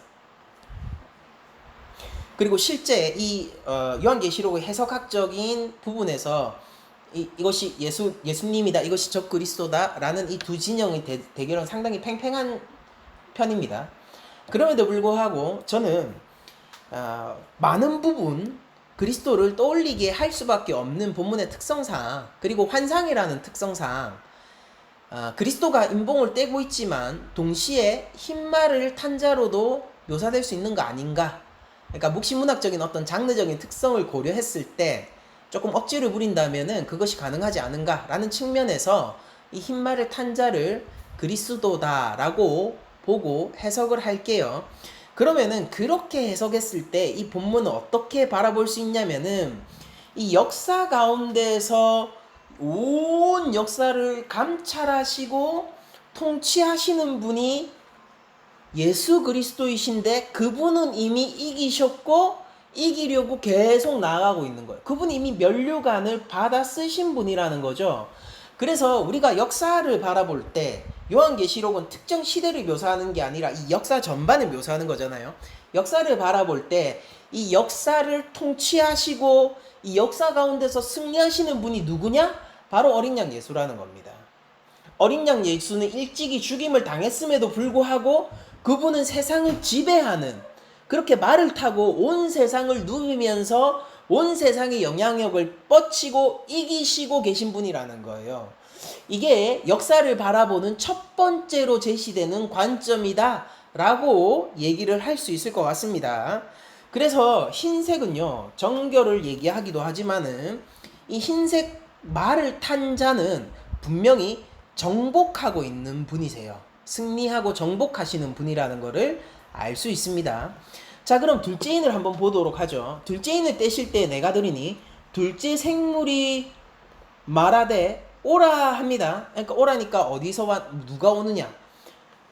그리고 실제 이 요한계시록의 해석학적인 부분에서 이것이 예수님이다, 이것이 적 그리스도다 라는 이 두 진영의 대결은 상당히 팽팽한 편입니다. 그럼에도 불구하고 저는 많은 부분 그리스도를 떠올리게 할 수밖에 없는 본문의 특성상, 그리고 환상이라는 특성상 그리스도가 인봉을 떼고 있지만 동시에 흰말을 탄 자로도 묘사될 수 있는 거 아닌가. 그러니까 묵시문학적인 어떤 장르적인 특성을 고려했을 때 조금 억지를 부린다면은 그것이 가능하지 않은가라는 측면에서 이 흰말을 탄 자를 그리스도다라고 보고 해석을 할게요. 그러면은 그렇게 해석했을 때 이 본문은 어떻게 바라볼 수 있냐면은 이 역사 가운데서 온 역사를 감찰하시고 통치하시는 분이 예수 그리스도이신데 그분은 이미 이기셨고 이기려고 계속 나아가고 있는 거예요. 그분이 이미 면류관을 받아 쓰신 분이라는 거죠. 그래서 우리가 역사를 바라볼 때 요한계시록은 특정 시대를 묘사하는 게 아니라 이 역사 전반을 묘사하는 거잖아요. 역사를 바라볼 때 이 역사를 통치하시고 이 역사 가운데서 승리하시는 분이 누구냐? 바로 어린 양 예수라는 겁니다. 어린 양 예수는 일찍이 죽임을 당했음에도 불구하고 그분은 세상을 지배하는, 그렇게 말을 타고 온 세상을 누비면서 온 세상의 영향력을 뻗치고 이기시고 계신 분이라는 거예요. 이게 역사를 바라보는 첫 번째로 제시되는 관점이다 라고 얘기를 할 수 있을 것 같습니다. 그래서 흰색은요, 정결을 얘기하기도 하지만은 이 흰색 말을 탄 자는 분명히 정복하고 있는 분이세요. 승리하고 정복하시는 분이라는 것을 알 수 있습니다. 자, 그럼 둘째인을 한번 보도록 하죠. 둘째인을 떼실 때 내가 들으니 둘째 생물이 말하되 오라 합니다. 그러니까 오라니까 어디서 와, 누가 오느냐.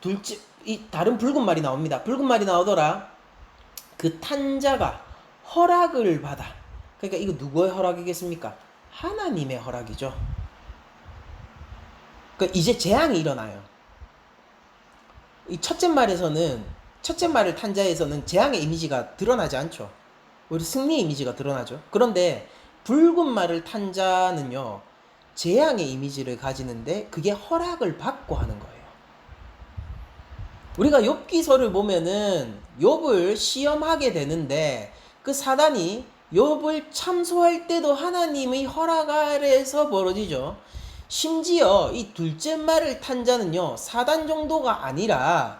둘째, 이 다른 붉은 말이 나옵니다. 붉은 말이 나오더라. 그 탄자가 허락을 받아. 그러니까 이거 누구의 허락이겠습니까? 하나님의 허락이죠. 그러니까 이제 재앙이 일어나요. 이 첫째 말에서는, 첫째 말을 탄 자에서는 재앙의 이미지가 드러나지 않죠. 오히려 승리의 이미지가 드러나죠. 그런데 붉은 말을 탄 자는요, 재앙의 이미지를 가지는데 그게 허락을 받고 하는 거예요. 우리가 욥기서를 보면은 욥을 시험하게 되는데 그 사단이 욥을 참소할 때도 하나님의 허락 아래에서 벌어지죠. 심지어 이 둘째 말을 탄 자는요, 사단 정도가 아니라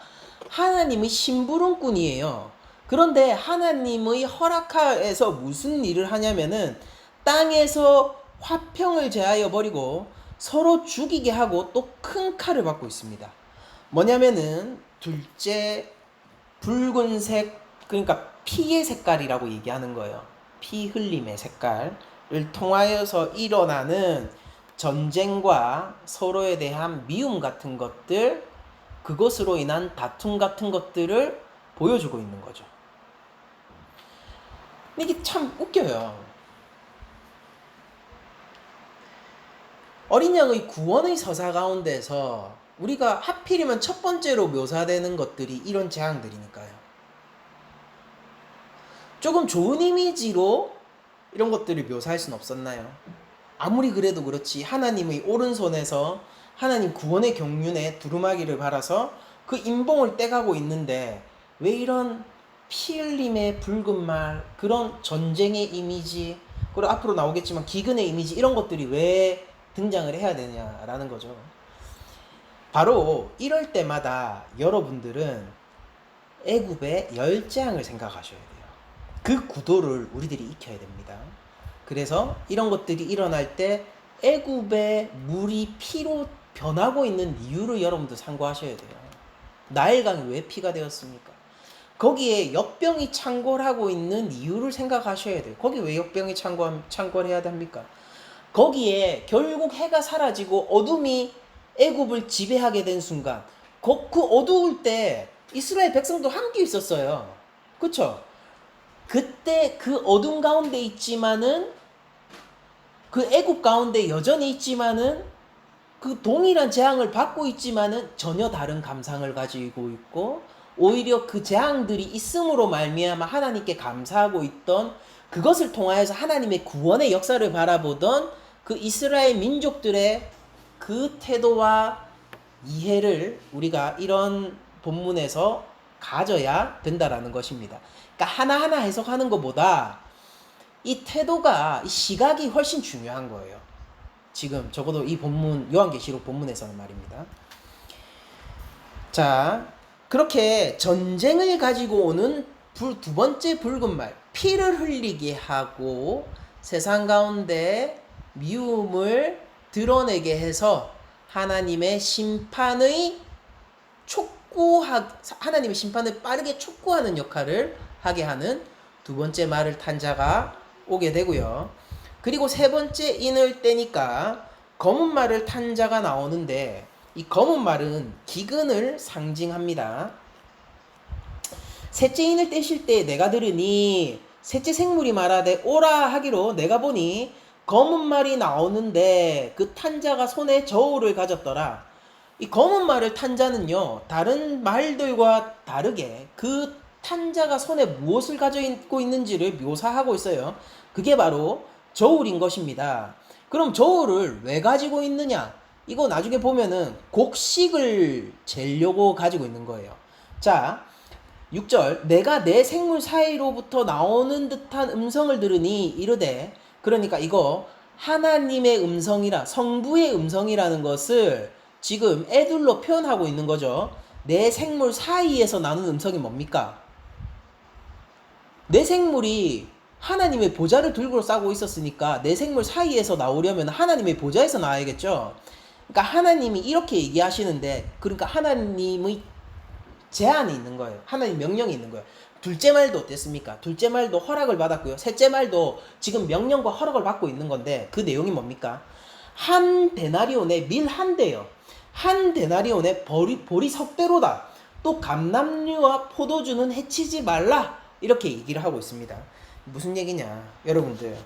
하나님의 심부름꾼이에요. 그런데 하나님의 허락하에서 무슨 일을 하냐면은 땅에서 화평을 제하여 버리고 서로 죽이게 하고 또 큰 칼을 받고 있습니다. 뭐냐면은 둘째 붉은색, 그러니까 피의 색깔이라고 얘기하는 거예요. 피 흘림의 색깔을 통하여서 일어나는 전쟁과 서로에 대한 미움 같은 것들, 그것으로 인한 다툼 같은 것들을 보여주고 있는 거죠. 이게 참 웃겨요. 어린 양의 구원의 서사 가운데서 우리가 하필이면 첫 번째로 묘사되는 것들이 이런 재앙들이니까요. 조금 좋은 이미지로 이런 것들을 묘사할 수는 없었나요? 아무리 그래도 그렇지 하나님의 오른손에서 하나님 구원의 경륜에 두루마기를 발아서 그 인봉을 떼가고 있는데 왜 이런 피 흘림의 붉은 말, 그런 전쟁의 이미지, 그리고 앞으로 나오겠지만 기근의 이미지, 이런 것들이 왜 등장을 해야 되냐라는 거죠. 바로 이럴 때마다 여러분들은 애굽의 열재앙을 생각하셔야 돼요. 그 구도를 우리들이 익혀야 됩니다. 그래서 이런 것들이 일어날 때 애굽의 물이 피로 변하고 있는 이유를 여러분들 참고하셔야 돼요. 나일강이 왜 피가 되었습니까? 거기에 역병이 창궐하고 있는 이유를 생각하셔야 돼요. 거기 왜 역병이 창궐해야 됩니까? 거기에 결국 해가 사라지고 어둠이 애굽을 지배하게 된 순간, 그 어두울 때 이스라엘 백성도 함께 있었어요. 그쵸? 그때 그 어둠 가운데 있지만은, 그 애굽 가운데 여전히 있지만은, 그 동일한 재앙을 받고 있지만은 전혀 다른 감상을 가지고 있고, 오히려 그 재앙들이 있음으로 말미암아 하나님께 감사하고 있던, 그것을 통하여서 하나님의 구원의 역사를 바라보던 그 이스라엘 민족들의 그 태도와 이해를 우리가 이런 본문에서 가져야 된다라는 것입니다. 그러니까 하나하나 해석하는 것보다 이 태도가, 이 시각이 훨씬 중요한 거예요. 지금 적어도 이 본문, 요한계시록 본문에서는 말입니다. 자, 그렇게 전쟁을 가지고 오는 두 번째 붉은 말, 피를 흘리게 하고 세상 가운데 미움을 드러내게 해서 하나님의 심판의 하나님의 심판을 빠르게 촉구하는 역할을 하게 하는 두 번째 말을 탄 자가 오게 되고요. 그리고 세 번째 인을 떼니까 검은 말을 탄 자가 나오는데, 이 검은 말은 기근을 상징합니다. 셋째 인을 떼실 때 내가 들으니 셋째 생물이 말하되 오라 하기로 내가 보니 검은 말이 나오는데 그 탄자가 손에 저울을 가졌더라. 이 검은 말을 탄 자는요, 다른 말들과 다르게 그 탄자가 손에 무엇을 가지고 있는지를 묘사하고 있어요. 그게 바로 저울인 것입니다. 그럼 저울을 왜 가지고 있느냐? 이거 나중에 보면은 곡식을 재려고 가지고 있는 거예요. 자, 6절 내가 내 생물 사이로부터 나오는 듯한 음성을 들으니 이르되, 그러니까 이거 하나님의 음성이라, 성부의 음성이라는 것을 지금 애들로 표현하고 있는 거죠. 내 생물 사이에서 나는 음성이 뭡니까? 내 생물이 하나님의 보좌를 들고 싸고 있었으니까 내 생물 사이에서 나오려면 하나님의 보좌에서 나와야겠죠. 그러니까 하나님이 이렇게 얘기하시는데, 그러니까 하나님의 제한이 있는 거예요. 하나님 명령이 있는 거예요. 둘째 말도 어땠습니까? 둘째 말도 허락을 받았고요. 셋째 말도 지금 명령과 허락을 받고 있는 건데, 그 내용이 뭡니까? 한 데나리온에 밀 한 대요. 한 데나리온에 보리 석대로다. 또 감람류와 포도주는 해치지 말라. 이렇게 얘기를 하고 있습니다. 무슨 얘기냐? 여러분들,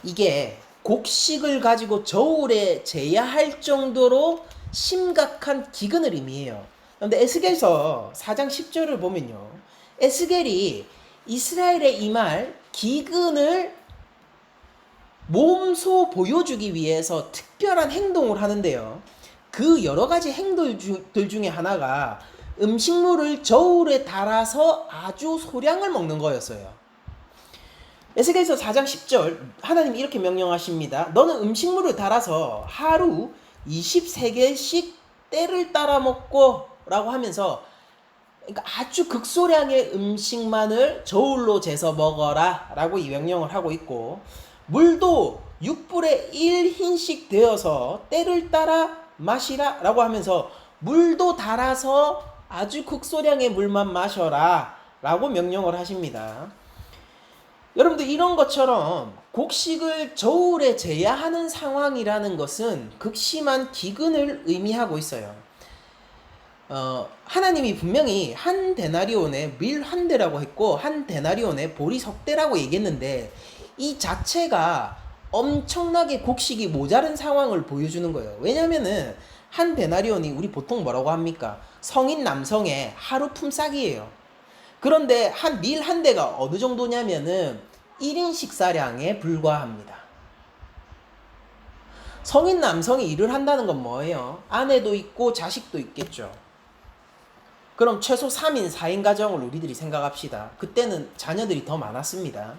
이게 곡식을 가지고 저울에 재야 할 정도로 심각한 기근을 의미해요. 그런데 에스겔서 4장 10절을 보면요, 에스겔이 이스라엘에 임할 기근을 몸소 보여주기 위해서 특별한 행동을 하는데요, 그 여러 가지 행동들 중에 하나가 음식물을 저울에 달아서 아주 소량을 먹는 거였어요. 에스겔서 4장 10절 하나님이 이렇게 명령하십니다. 너는 음식물을 달아서 하루 23개씩 때를 따라 먹고 라고 하면서, 그러니까 아주 극소량의 음식만을 저울로 재서 먹어라 라고 이 명령을 하고 있고, 물도 6분의 1흰씩 되어서 때를 따라 마시라 라고 하면서 물도 달아서 아주 극소량의 물만 마셔라 라고 명령을 하십니다. 여러분들, 이런 것처럼 곡식을 저울에 재야 하는 상황이라는 것은 극심한 기근을 의미하고 있어요. 하나님이 분명히 한 데나리온에 밀 한 대라고 했고 한 데나리온에 보리 석 대라고 얘기했는데, 이 자체가 엄청나게 곡식이 모자른 상황을 보여주는 거예요. 왜냐면은 한 데나리온이 우리 보통 뭐라고 합니까? 성인 남성의 하루 품삯이에요. 그런데 한 밀 한 대가 어느 정도냐면은 1인 식사량에 불과합니다. 성인 남성이 일을 한다는 건 뭐예요? 아내도 있고 자식도 있겠죠. 그럼 최소 3인 4인 가정을 우리들이 생각합시다. 그때는 자녀들이 더 많았습니다.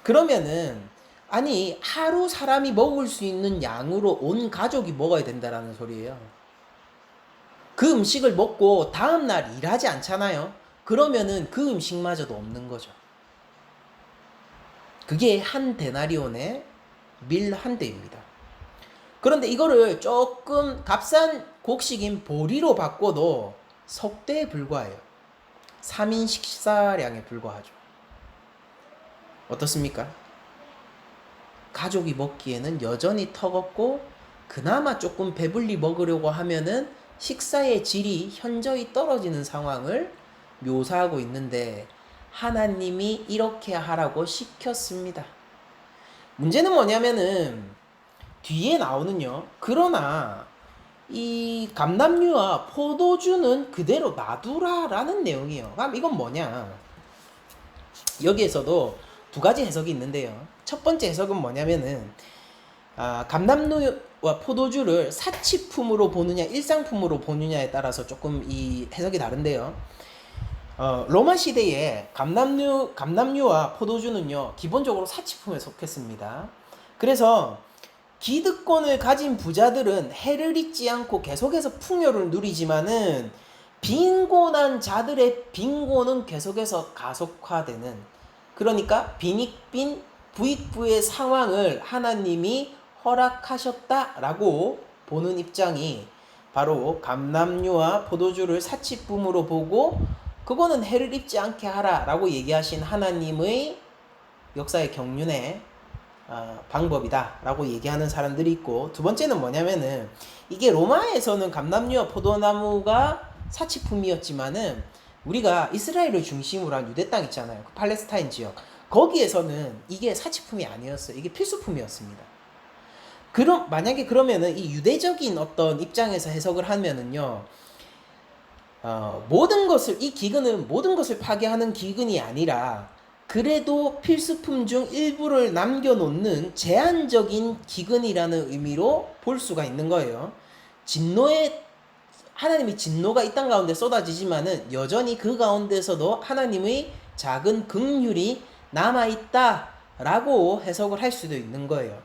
그러면은 아니, 하루 사람이 먹을 수 있는 양으로 온 가족이 먹어야 된다라는 소리예요. 그 음식을 먹고 다음날 일하지 않잖아요. 그러면은 그 음식마저도 없는 거죠. 그게 한 데나리온의 밀 한 대입니다. 그런데 이거를 조금 값싼 곡식인 보리로 바꿔도 석대에 불과해요. 3인 식사량에 불과하죠. 어떻습니까? 가족이 먹기에는 여전히 턱없고, 그나마 조금 배불리 먹으려고 하면은 식사의 질이 현저히 떨어지는 상황을 묘사하고 있는데, 하나님이 이렇게 하라고 시켰습니다. 문제는 뭐냐면은 뒤에 나오는요, 그러나 이 감람류와 포도주는 그대로 놔두라라는 내용이에요. 그럼 이건 뭐냐? 여기에서도 두 가지 해석이 있는데요. 첫 번째 해석은 뭐냐면은 감람류와 포도주를 사치품으로 보느냐 일상품으로 보느냐에 따라서 조금 이 해석이 다른데요. 로마 시대에 감람류와 포도주는요, 기본적으로 사치품에 속했습니다. 그래서 기득권을 가진 부자들은 해를 잊지 않고 계속해서 풍요를 누리지만은 빈곤한 자들의 빈곤은 계속해서 가속화되는, 그러니까 빈익빈 부익부의 상황을 하나님이 허락하셨다라고 보는 입장이 바로 감람류와 포도주를 사치품으로 보고 그거는 해를 입지 않게 하라라고 얘기하신 하나님의 역사의 경륜의 방법이다라고 얘기하는 사람들이 있고, 두 번째는 뭐냐면은 이게 로마에서는 감람류와 포도나무가 사치품이었지만은 우리가 이스라엘을 중심으로 한 유대 땅 있잖아요. 그 팔레스타인 지역. 거기에서는 이게 사치품이 아니었어요. 이게 필수품이었습니다. 그럼 만약에 그러면은 이 유대적인 어떤 입장에서 해석을 하면은요, 모든 것을 이 기근은 모든 것을 파괴하는 기근이 아니라 그래도 필수품 중 일부를 남겨놓는 제한적인 기근이라는 의미로 볼 수가 있는 거예요. 진노의 하나님의 진노가 이 땅 가운데 쏟아지지만은 여전히 그 가운데서도 하나님의 작은 긍휼이 남아있다라고 해석을 할 수도 있는 거예요.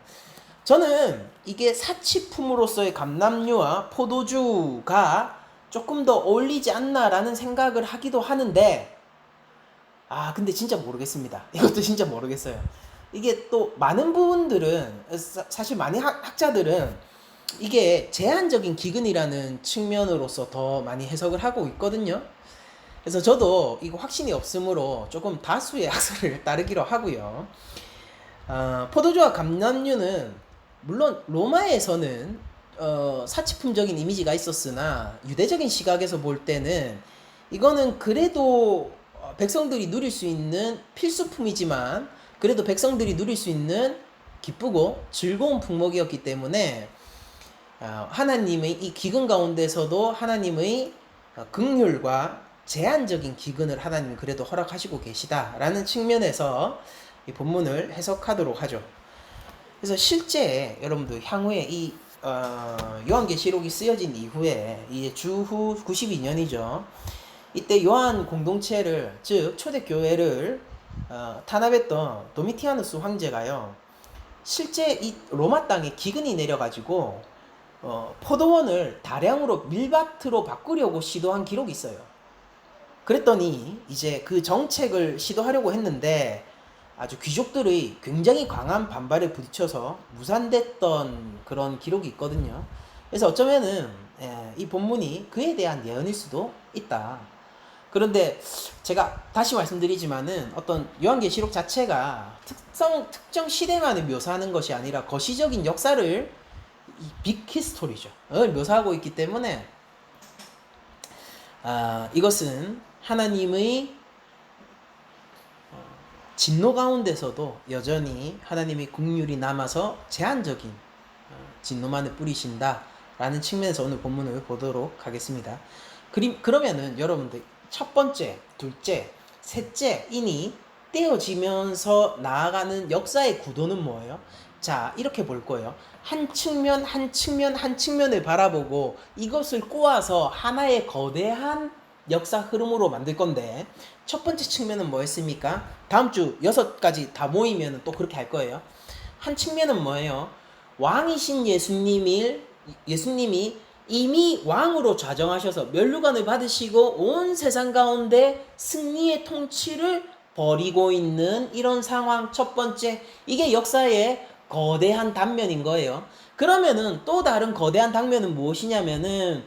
저는 이게 사치품으로서의 감람류와 포도주가 조금 더 어울리지 않나라는 생각을 하기도 하는데, 근데 진짜 모르겠습니다. 이것도 진짜 모르겠어요. 이게 또 많은 부분들은, 사실 많은 학자들은 이게 제한적인 기근이라는 측면으로서 더 많이 해석을 하고 있거든요. 그래서 저도 이거 확신이 없으므로 조금 다수의 학설을 따르기로 하고요. 포도주와 감람류는 물론 로마에서는 사치품적인 이미지가 있었으나 유대적인 시각에서 볼 때는 이거는 그래도 백성들이 누릴 수 있는 필수품이지만 그래도 백성들이 누릴 수 있는 기쁘고 즐거운 품목이었기 때문에 하나님의 이 기근 가운데서도 하나님의 긍휼과 제한적인 기근을 하나님이 그래도 허락하시고 계시다라는 측면에서 이 본문을 해석하도록 하죠. 그래서 실제 여러분들 향후에 이 요한계시록이 쓰여진 이후에 이제 주후 92년이죠. 이때 요한 공동체를, 즉 초대교회를 탄압했던 도미티아누스 황제가요, 실제 이 로마 땅에 기근이 내려가지고 포도원을 다량으로 밀밭으로 바꾸려고 시도한 기록이 있어요. 그랬더니 이제 그 정책을 시도하려고 했는데 아주 귀족들의 굉장히 강한 반발에 부딪혀서 무산됐던 그런 기록이 있거든요. 그래서 어쩌면은 이 본문이 그에 대한 예언일 수도 있다. 그런데 제가 다시 말씀드리지만은 어떤 요한계시록 자체가 특정 시대만을 묘사하는 것이 아니라 거시적인 역사를 빅 히스토리죠. 묘사하고 있기 때문에 이것은 하나님의 진노 가운데서도 여전히 하나님의 긍휼이 남아서 제한적인 진노만을 뿌리신다라는 측면에서 오늘 본문을 보도록 하겠습니다. 그러면은 여러분들 첫 번째, 둘째, 셋째 인이 떼어지면서 나아가는 역사의 구도는 뭐예요? 자, 이렇게 볼 거예요. 한 측면을 바라보고 이것을 꼬아서 하나의 거대한 역사 흐름으로 만들 건데, 첫 번째 측면은 뭐였습니까? 다음 주 6가지 다 모이면 또 그렇게 할 거예요. 한 측면은 뭐예요? 왕이신 예수님이 이미 왕으로 좌정하셔서 면류관을 받으시고 온 세상 가운데 승리의 통치를 벌이고 있는 이런 상황. 첫 번째, 이게 역사의 거대한 단면인 거예요. 그러면은 또 다른 거대한 단면은 무엇이냐면은,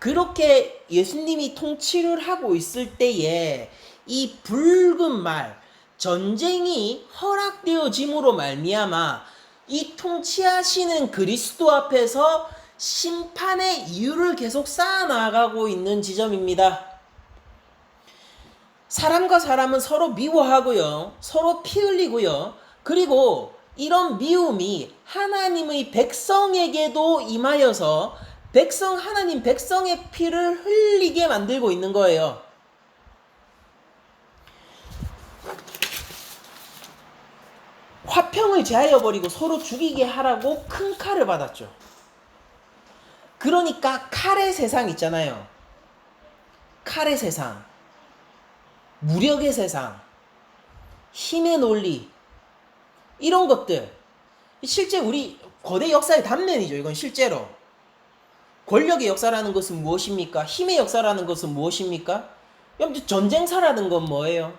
그렇게 예수님이 통치를 하고 있을 때에 이 붉은 말, 전쟁이 허락되어짐으로 말미암아 이 통치하시는 그리스도 앞에서 심판의 이유를 계속 쌓아나가고 있는 지점입니다. 사람과 사람은 서로 미워하고요, 서로 피 흘리고요, 그리고 이런 미움이 하나님의 백성에게도 임하여서 하나님 백성의 피를 흘리게 만들고 있는 거예요. 화평을 제하여버리고 서로 죽이게 하라고 큰 칼을 받았죠. 그러니까 칼의 세상 있잖아요. 칼의 세상, 무력의 세상, 힘의 논리, 이런 것들 실제 우리 거대 역사의 단면이죠. 이건 실제로 권력의 역사라는 것은 무엇입니까? 힘의 역사라는 것은 무엇입니까? 전쟁사라는 건 뭐예요?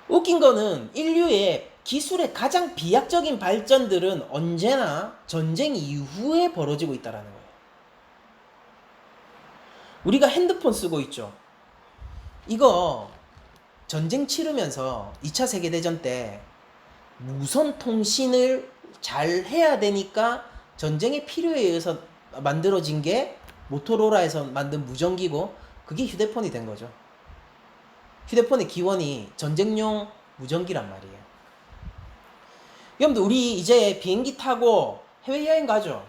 웃긴 거는 인류의 기술의 가장 비약적인 발전들은 언제나 전쟁 이후에 벌어지고 있다는 거예요. 우리가 핸드폰 쓰고 있죠. 이거 전쟁 치르면서 2차 세계대전 때 무선 통신을 잘 해야 되니까 전쟁의 필요에 의해서 만들어진 게 모토로라에서 만든 무전기고, 그게 휴대폰이 된 거죠. 휴대폰의 기원이 전쟁용 무전기란 말이에요. 여러분들 우리 이제 비행기 타고 해외여행 가죠.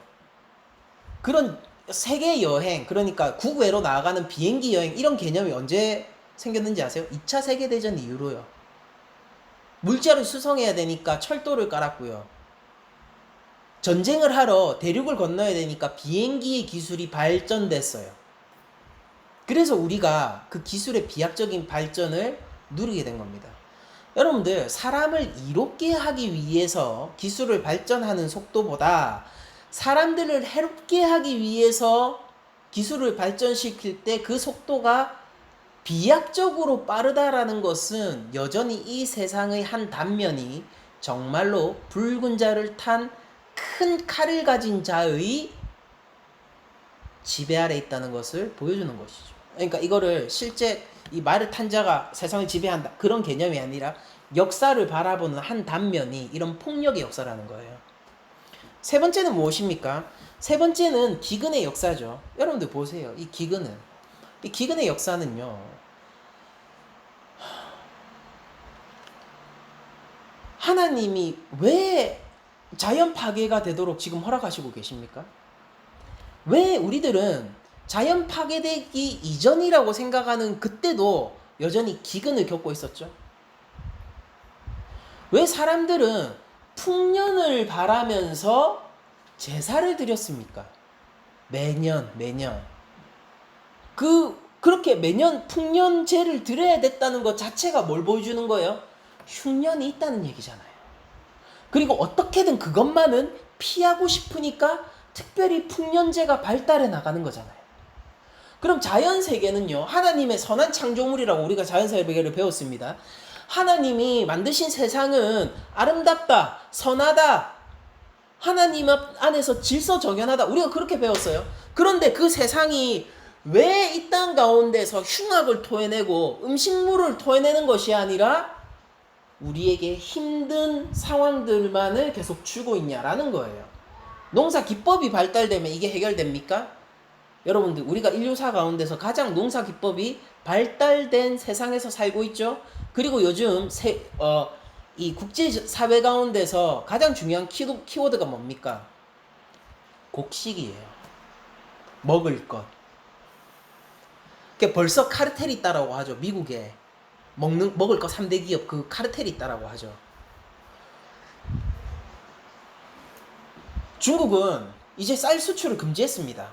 그런 세계 여행, 그러니까 국외로 나아가는 비행기 여행, 이런 개념이 언제 생겼는지 아세요? 2차 세계대전 이후로요. 물자를 수송해야 되니까 철도를 깔았고요. 전쟁을 하러 대륙을 건너야 되니까 비행기의 기술이 발전됐어요. 그래서 우리가 그 기술의 비약적인 발전을 누리게 된 겁니다. 여러분들, 사람을 이롭게 하기 위해서 기술을 발전하는 속도보다 사람들을 해롭게 하기 위해서 기술을 발전시킬 때 그 속도가 비약적으로 빠르다라는 것은 여전히 이 세상의 한 단면이 정말로 붉은 자를 탄 큰 칼을 가진 자의 지배 아래 있다는 것을 보여주는 것이죠. 그러니까 이거를 실제 이 말을 탄 자가 세상을 지배한다, 그런 개념이 아니라 역사를 바라보는 한 단면이 이런 폭력의 역사라는 거예요. 세 번째는 무엇입니까? 세 번째는 기근의 역사죠. 여러분들 보세요. 이 기근의 역사는요, 하나님이 왜 자연 파괴가 되도록 지금 허락하시고 계십니까? 왜 우리들은 자연 파괴되기 이전이라고 생각하는 그때도 여전히 기근을 겪고 있었죠? 왜 사람들은 풍년을 바라면서 제사를 드렸습니까? 매년 그렇게 매년 풍년제를 드려야 됐다는 것 자체가 뭘 보여주는 거예요? 흉년이 있다는 얘기잖아요. 그리고 어떻게든 그것만은 피하고 싶으니까 특별히 풍년제가 발달해 나가는 거잖아요. 그럼 자연세계는요, 하나님의 선한 창조물이라고 우리가 자연세계를 배웠습니다. 하나님이 만드신 세상은 아름답다, 선하다, 하나님 안에서 질서정연하다, 우리가 그렇게 배웠어요. 그런데 그 세상이 왜 이 땅 가운데서 흉악을 토해내고 음식물을 토해내는 것이 아니라 우리에게 힘든 상황들만을 계속 주고 있냐라는 거예요. 농사 기법이 발달되면 이게 해결됩니까? 여러분들, 우리가 인류사 가운데서 가장 농사 기법이 발달된 세상에서 살고 있죠. 그리고 요즘 이 국제사회 가운데서 가장 중요한 키워드가 뭡니까? 곡식이에요. 먹을 것. 벌써 카르텔이 있다라고 하죠. 미국에 먹을 거 3대 기업, 그 카르텔이 있다라고 하죠. 중국은 이제 쌀 수출을 금지했습니다.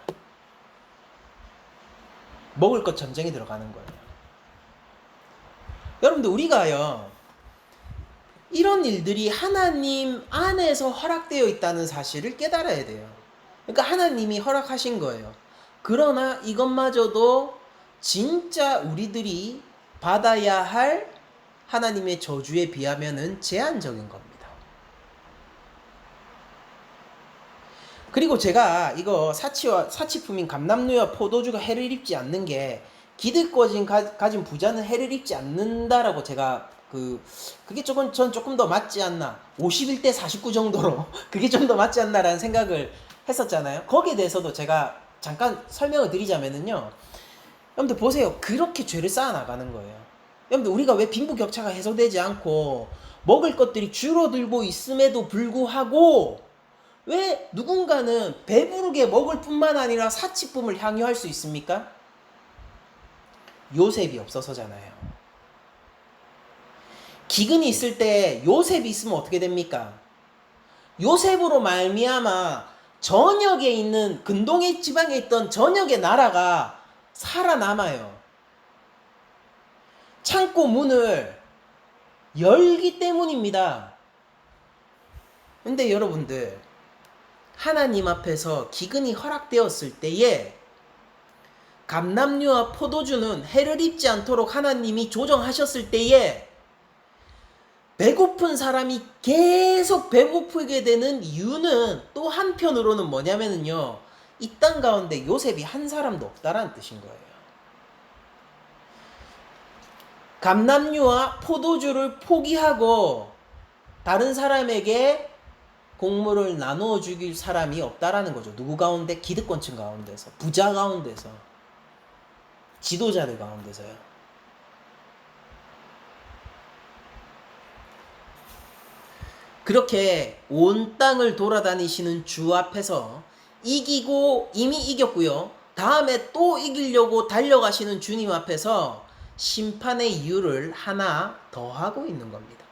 먹을 것 전쟁에 들어가는 거예요. 여러분들, 우리가요, 이런 일들이 하나님 안에서 허락되어 있다는 사실을 깨달아야 돼요. 그러니까 하나님이 허락하신 거예요. 그러나 이것마저도 진짜 우리들이 받아야 할 하나님의 저주에 비하면은 제한적인 겁니다. 그리고 제가 이거 사치품인 감람류와 포도주가 해를 입지 않는 게, 기득권 가진 부자는 해를 입지 않는다라고 제가 그게 전 조금 더 맞지 않나, 51대 49 정도로 그게 좀 더 맞지 않나라는 생각을 했었잖아요. 거기에 대해서도 제가 잠깐 설명을 드리자면은요, 여러분들 보세요. 그렇게 죄를 쌓아나가는 거예요. 여러분들, 우리가 왜 빈부격차가 해소되지 않고 먹을 것들이 줄어들고 있음에도 불구하고 왜 누군가는 배부르게 먹을 뿐만 아니라 사치품을 향유할 수 있습니까? 요셉이 없어서잖아요. 기근이 있을 때 요셉이 있으면 어떻게 됩니까? 요셉으로 말미암아 전역에 있는, 근동의 지방에 있던 전역의 나라가 살아남아요. 창고 문을 열기 때문입니다. 근데 여러분들, 하나님 앞에서 기근이 허락되었을 때에 감람류와 포도주는 해를 입지 않도록 하나님이 조정하셨을 때에 배고픈 사람이 계속 배고프게 되는 이유는 또 한편으로는 뭐냐면요, 이 땅 가운데 요셉이 한 사람도 없다라는 뜻인 거예요. 감람류와 포도주를 포기하고 다른 사람에게 곡물을 나누어 주길 사람이 없다라는 거죠. 누구 가운데? 기득권층 가운데서, 부자 가운데서, 지도자들 가운데서요. 그렇게 온 땅을 돌아다니시는 주 앞에서 이기고 이미 이겼고요. 다음에 또 이기려고 달려가시는 주님 앞에서 심판의 이유를 하나 더 하고 있는 겁니다.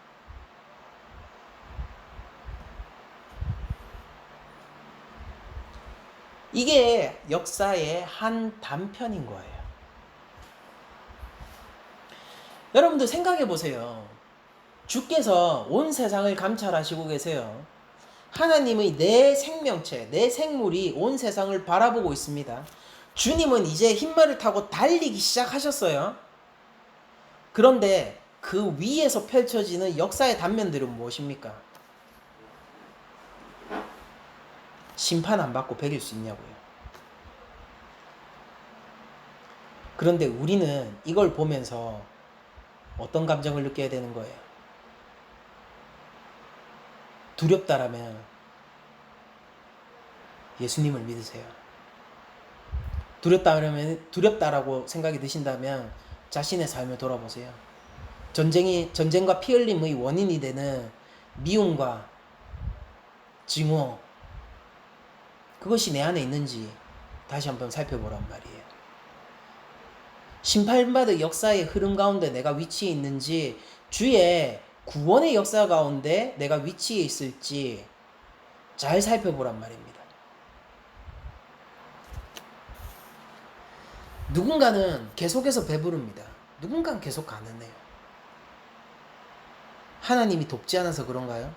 이게 역사의 한 단편인 거예요. 여러분들 생각해 보세요. 주께서 온 세상을 감찰하시고 계세요. 하나님의 내 생명체, 내 생물이 온 세상을 바라보고 있습니다. 주님은 이제 흰말을 타고 달리기 시작하셨어요. 그런데 그 위에서 펼쳐지는 역사의 단면들은 무엇입니까? 심판 안 받고 베길 수 있냐고요. 그런데 우리는 이걸 보면서 어떤 감정을 느껴야 되는 거예요? 두렵다라면 예수님을 믿으세요. 두렵다라고 생각이 드신다면 자신의 삶을 돌아보세요. 전쟁과 피 흘림의 원인이 되는 미움과 증오, 그것이 내 안에 있는지 다시 한번 살펴보란 말이에요. 심판받을 역사의 흐름 가운데 내가 위치해 있는지, 주의 구원의 역사 가운데 내가 위치해 있을지 잘 살펴보란 말입니다. 누군가는 계속해서 배부릅니다. 누군가는 계속 가난해요. 하나님이 돕지 않아서 그런가요?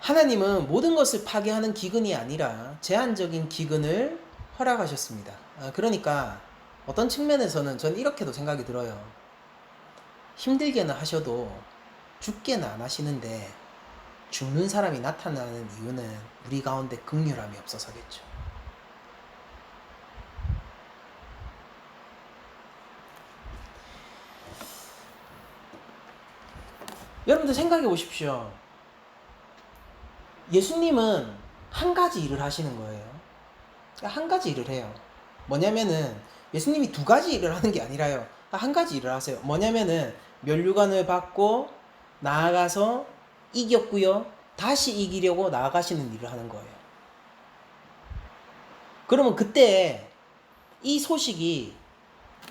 하나님은 모든 것을 파괴하는 기근이 아니라 제한적인 기근을 허락하셨습니다. 그러니까 어떤 측면에서는 전 이렇게도 생각이 들어요. 힘들게는 하셔도 죽게는 안 하시는데 죽는 사람이 나타나는 이유는 우리 가운데 긍휼함이 없어서겠죠. 여러분들 생각해 보십시오. 예수님은 한 가지 일을 하시는 거예요. 한 가지 일을 해요. 뭐냐면은 예수님이 두 가지 일을 하는 게 아니라요. 한 가지 일을 하세요. 뭐냐면은 면류관을 받고 나아가서 이겼고요. 다시 이기려고 나아가시는 일을 하는 거예요. 그러면 그때 이 소식이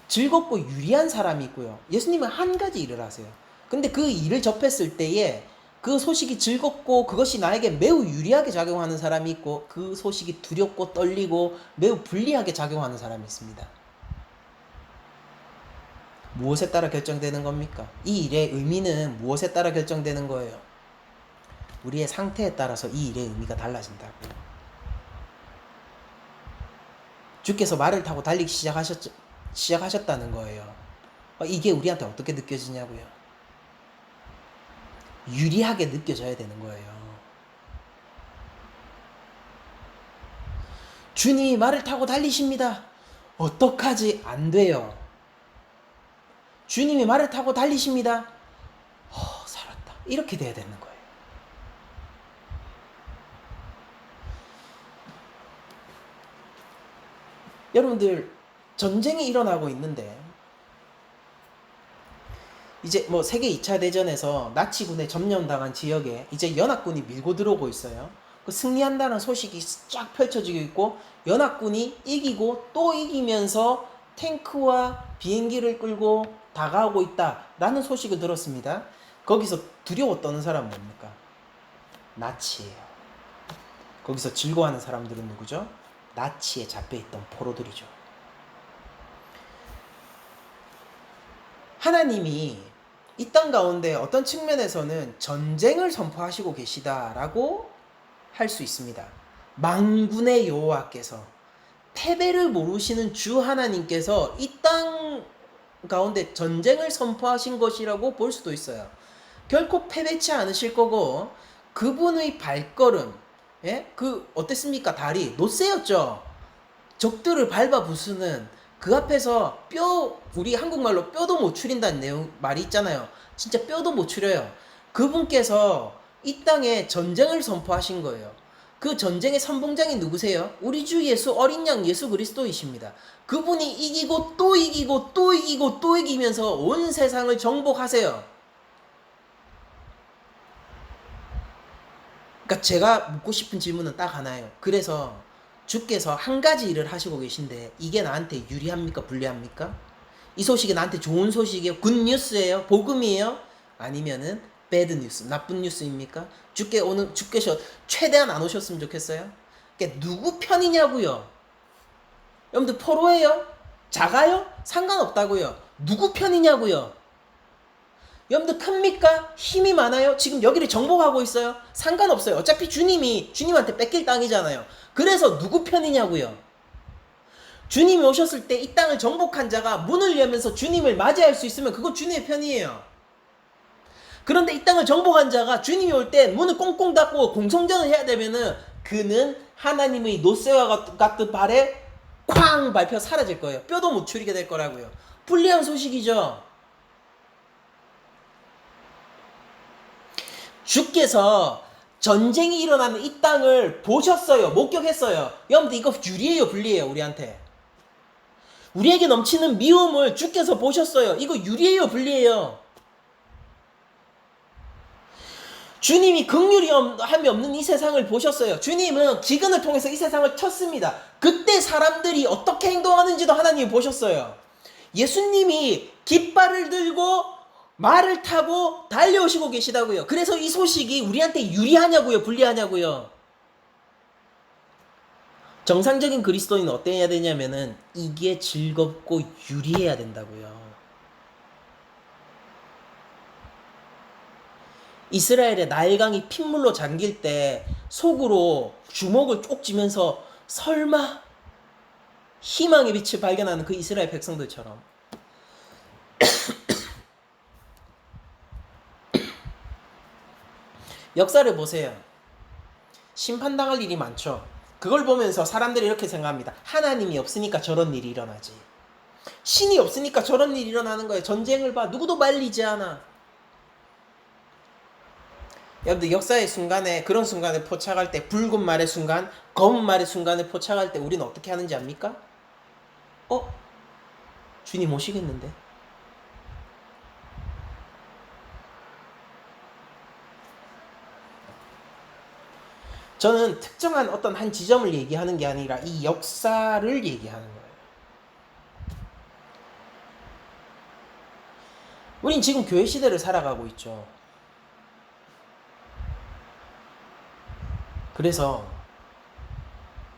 즐겁고 유리한 사람이 있고요. 예수님은 한 가지 일을 하세요. 근데 그 일을 접했을 때에 그 소식이 즐겁고 그것이 나에게 매우 유리하게 작용하는 사람이 있고, 그 소식이 두렵고 떨리고 매우 불리하게 작용하는 사람이 있습니다. 무엇에 따라 결정되는 겁니까? 이 일의 의미는 무엇에 따라 결정되는 거예요? 우리의 상태에 따라서 이 일의 의미가 달라진다고요. 주께서 말을 타고 달리기 시작하셨다는 거예요. 이게 우리한테 어떻게 느껴지냐고요? 유리하게 느껴져야 되는 거예요. 주님이 말을 타고 달리십니다. 어떡하지? 안 돼요. 주님이 말을 타고 달리십니다. 살았다. 이렇게 돼야 되는 거예요. 여러분들, 전쟁이 일어나고 있는데 이제 뭐 세계 2차 대전에서 나치군에 점령당한 지역에 이제 연합군이 밀고 들어오고 있어요. 그 승리한다는 소식이 쫙 펼쳐지고 있고, 연합군이 이기고 또 이기면서 탱크와 비행기를 끌고 다가오고 있다라는 소식을 들었습니다. 거기서 두려워 떠는 사람은 뭡니까? 나치예요. 거기서 즐거워하는 사람들은 누구죠? 나치에 잡혀있던 포로들이죠. 하나님이 이 땅 가운데 어떤 측면에서는 전쟁을 선포하시고 계시다라고 할 수 있습니다. 만군의 여호와께서, 패배를 모르시는 주 하나님께서 이 땅 가운데 전쟁을 선포하신 것이라고 볼 수도 있어요. 결코 패배치 않으실 거고, 그분의 발걸음, 어땠습니까? 다리 노쇠였죠. 적들을 밟아 부수는 그 앞에서 우리 한국말로 뼈도 못 추린다는 말이 있잖아요. 진짜 뼈도 못 추려요. 그분께서 이 땅에 전쟁을 선포하신 거예요. 그 전쟁의 선봉장이 누구세요? 우리 주 예수 어린 양 예수 그리스도이십니다. 그분이 이기고 또 이기고 또 이기고 또 이기면서 온 세상을 정복하세요. 그러니까 제가 묻고 싶은 질문은 딱 하나예요. 그래서 주께서 한 가지 일을 하시고 계신데 이게 나한테 유리합니까? 불리합니까? 이 소식이 나한테 좋은 소식이에요? 굿뉴스예요? 복음이에요? 아니면은 배드 뉴스, 나쁜 뉴스입니까? 주께서 최대한 안 오셨으면 좋겠어요? 그러니까 누구 편이냐고요? 여러분들 포로예요? 작아요? 상관없다고요. 누구 편이냐고요? 여러분들 큽니까? 힘이 많아요? 지금 여기를 정복하고 있어요? 상관없어요. 어차피 주님한테 뺏길 땅이잖아요. 그래서 누구 편이냐고요? 주님이 오셨을 때 이 땅을 정복한 자가 문을 열면서 주님을 맞이할 수 있으면 그건 주님의 편이에요. 그런데 이 땅을 정복한 자가 주님이 올 때 문을 꽁꽁 닫고 공성전을 해야 되면은 그는 하나님의 노새와 같은 발에 쾅 밟혀 사라질 거예요. 뼈도 못 추리게 될 거라고요. 불리한 소식이죠. 주께서 전쟁이 일어나는 이 땅을 보셨어요. 목격했어요. 여러분들 이거 유리해요, 불리해요, 우리한테? 우리에게 넘치는 미움을 주께서 보셨어요. 이거 유리해요, 불리해요? 주님이 긍휼이 함이 없는 이 세상을 보셨어요. 주님은 기근을 통해서 이 세상을 쳤습니다. 그때 사람들이 어떻게 행동하는지도 하나님이 보셨어요. 예수님이 깃발을 들고 말을 타고 달려오시고 계시다고요. 그래서 이 소식이 우리한테 유리하냐고요, 불리하냐고요? 정상적인 그리스도인은 어때야 되냐면은 이게 즐겁고 유리해야 된다고요. 이스라엘의 나일강이 핏물로 잠길 때 속으로 주먹을 쪽 쥐면서 설마 희망의 빛을 발견하는 그 이스라엘 백성들처럼 역사를 보세요. 심판당할 일이 많죠. 그걸 보면서 사람들이 이렇게 생각합니다. 하나님이 없으니까 저런 일이 일어나지. 신이 없으니까 저런 일이 일어나는 거예요. 전쟁을 봐. 누구도 말리지 않아. 여러분들 역사의 순간에 그런 순간에 포착할 때 붉은 말의 순간, 검은 말의 순간에 포착할 때 우리는 어떻게 하는지 압니까? 주님 오시겠는데? 저는 특정한 어떤 한 지점을 얘기하는 게 아니라 이 역사를 얘기하는 거예요. 우린 지금 교회 시대를 살아가고 있죠. 그래서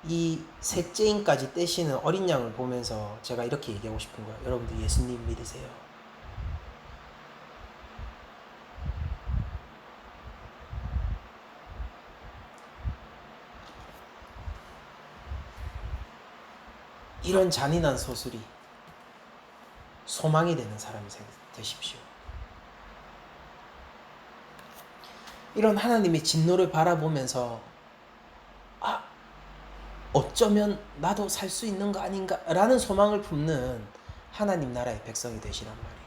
이 셋째인까지 떼시는 어린 양을 보면서 제가 이렇게 얘기하고 싶은 거예요. 여러분들 예수님 믿으세요. 이런 잔인한 소설이 소망이 되는 사람이 되십시오. 이런 하나님의 진노를 바라보면서 어쩌면 나도 살 수 있는 거 아닌가 라는 소망을 품는 하나님 나라의 백성이 되시란 말이에요.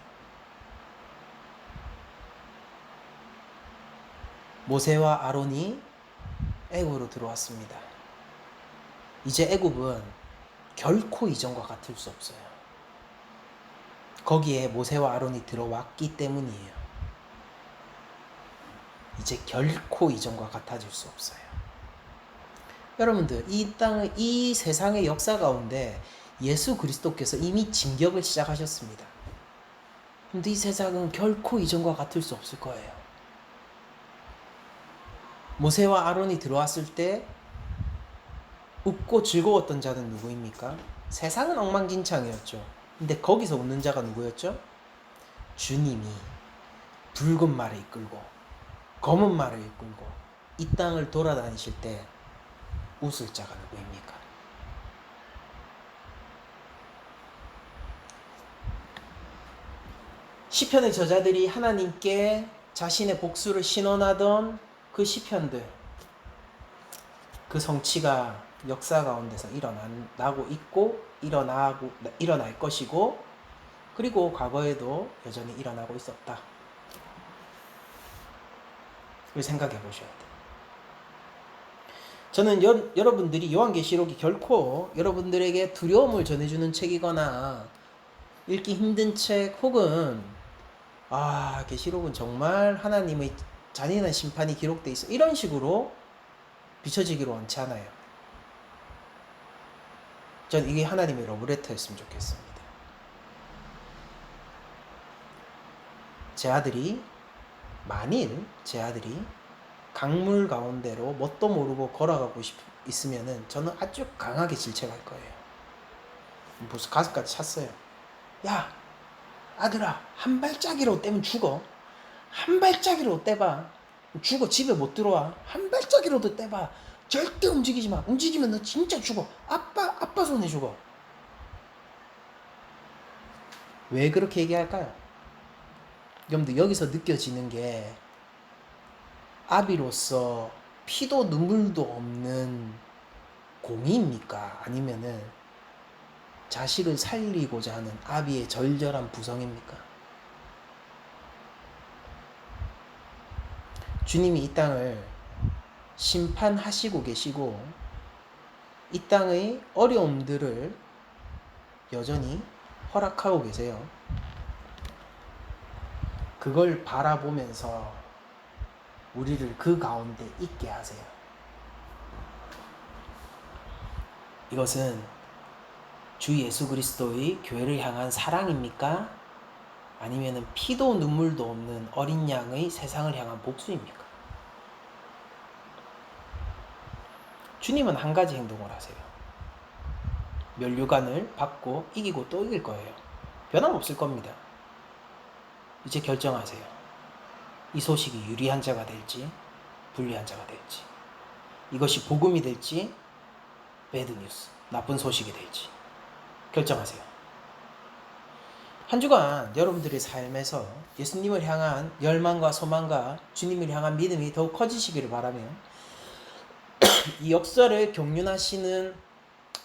모세와 아론이 애굽으로 들어왔습니다. 이제 애굽은 결코 이전과 같을 수 없어요. 거기에 모세와 아론이 들어왔기 때문이에요. 이제 결코 이전과 같아질 수 없어요. 여러분들 이 세상의 역사 가운데 예수 그리스도께서 이미 진격을 시작하셨습니다. 근데 이 세상은 결코 이전과 같을 수 없을 거예요. 모세와 아론이 들어왔을 때 웃고 즐거웠던 자는 누구입니까? 세상은 엉망진창이었죠. 근데 거기서 웃는 자가 누구였죠? 주님이 붉은 말을 이끌고 검은 말을 이끌고 이 땅을 돌아다니실 때 웃을 자가 누구입니까? 시편의 저자들이 하나님께 자신의 복수를 신원하던 그 시편들, 그 성취가 역사 가운데서 일어나고 있고 일어날 것이고, 그리고 과거에도 여전히 일어나고 있었다. 이걸 생각해 보셔야 돼요. 저는 여러분들이 요한계시록이 결코 여러분들에게 두려움을 전해주는 책이거나 읽기 힘든 책 혹은 계시록은 정말 하나님의 잔인한 심판이 기록돼 있어 이런 식으로 비춰지기를 원치 않아요. 전 이게 하나님의 러브레터였으면 좋겠습니다. 만일 제 아들이 강물 가운데로 뭣도 모르고 걸어가고 있으면은 저는 아주 강하게 질책할 거예요. 벌써 가슴까지 찼어요. 야, 아들아, 한 발짝이라도 떼면 죽어. 한 발짝이라도 떼봐. 죽어. 집에 못 들어와. 한 발짝이라도 떼봐. 절대 움직이지 마. 움직이면 너 진짜 죽어. 아빠 손에 죽어. 왜 그렇게 얘기할까요? 여러분들 여기서 느껴지는 게 아비로서 피도 눈물도 없는 공의입니까? 아니면은 자식을 살리고자 하는 아비의 절절한 부성입니까? 주님이 이 땅을 심판하시고 계시고 이 땅의 어려움들을 여전히 허락하고 계세요. 그걸 바라보면서 우리를 그 가운데 있게 하세요. 이것은 주 예수 그리스도의 교회를 향한 사랑입니까? 아니면 피도 눈물도 없는 어린 양의 세상을 향한 복수입니까? 주님은 한 가지 행동을 하세요. 면류관을 받고 이기고 또 이길 거예요. 변함없을 겁니다. 이제 결정하세요. 이 소식이 유리한 자가 될지 불리한 자가 될지, 이것이 복음이 될지 배드뉴스, 나쁜 소식이 될지 결정하세요. 한 주간 여러분들의 삶에서 예수님을 향한 열망과 소망과 주님을 향한 믿음이 더욱 커지시기를 바라며 이 역사를 경륜하시는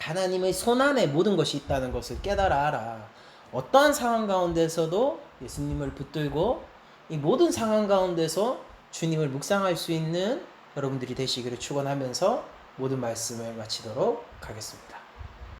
하나님의 손안에 모든 것이 있다는 것을 깨달아 알아. 어떠한 상황 가운데서도 예수님을 붙들고 이 모든 상황 가운데서 주님을 묵상할 수 있는 여러분들이 되시기를 축원하면서 모든 말씀을 마치도록 하겠습니다.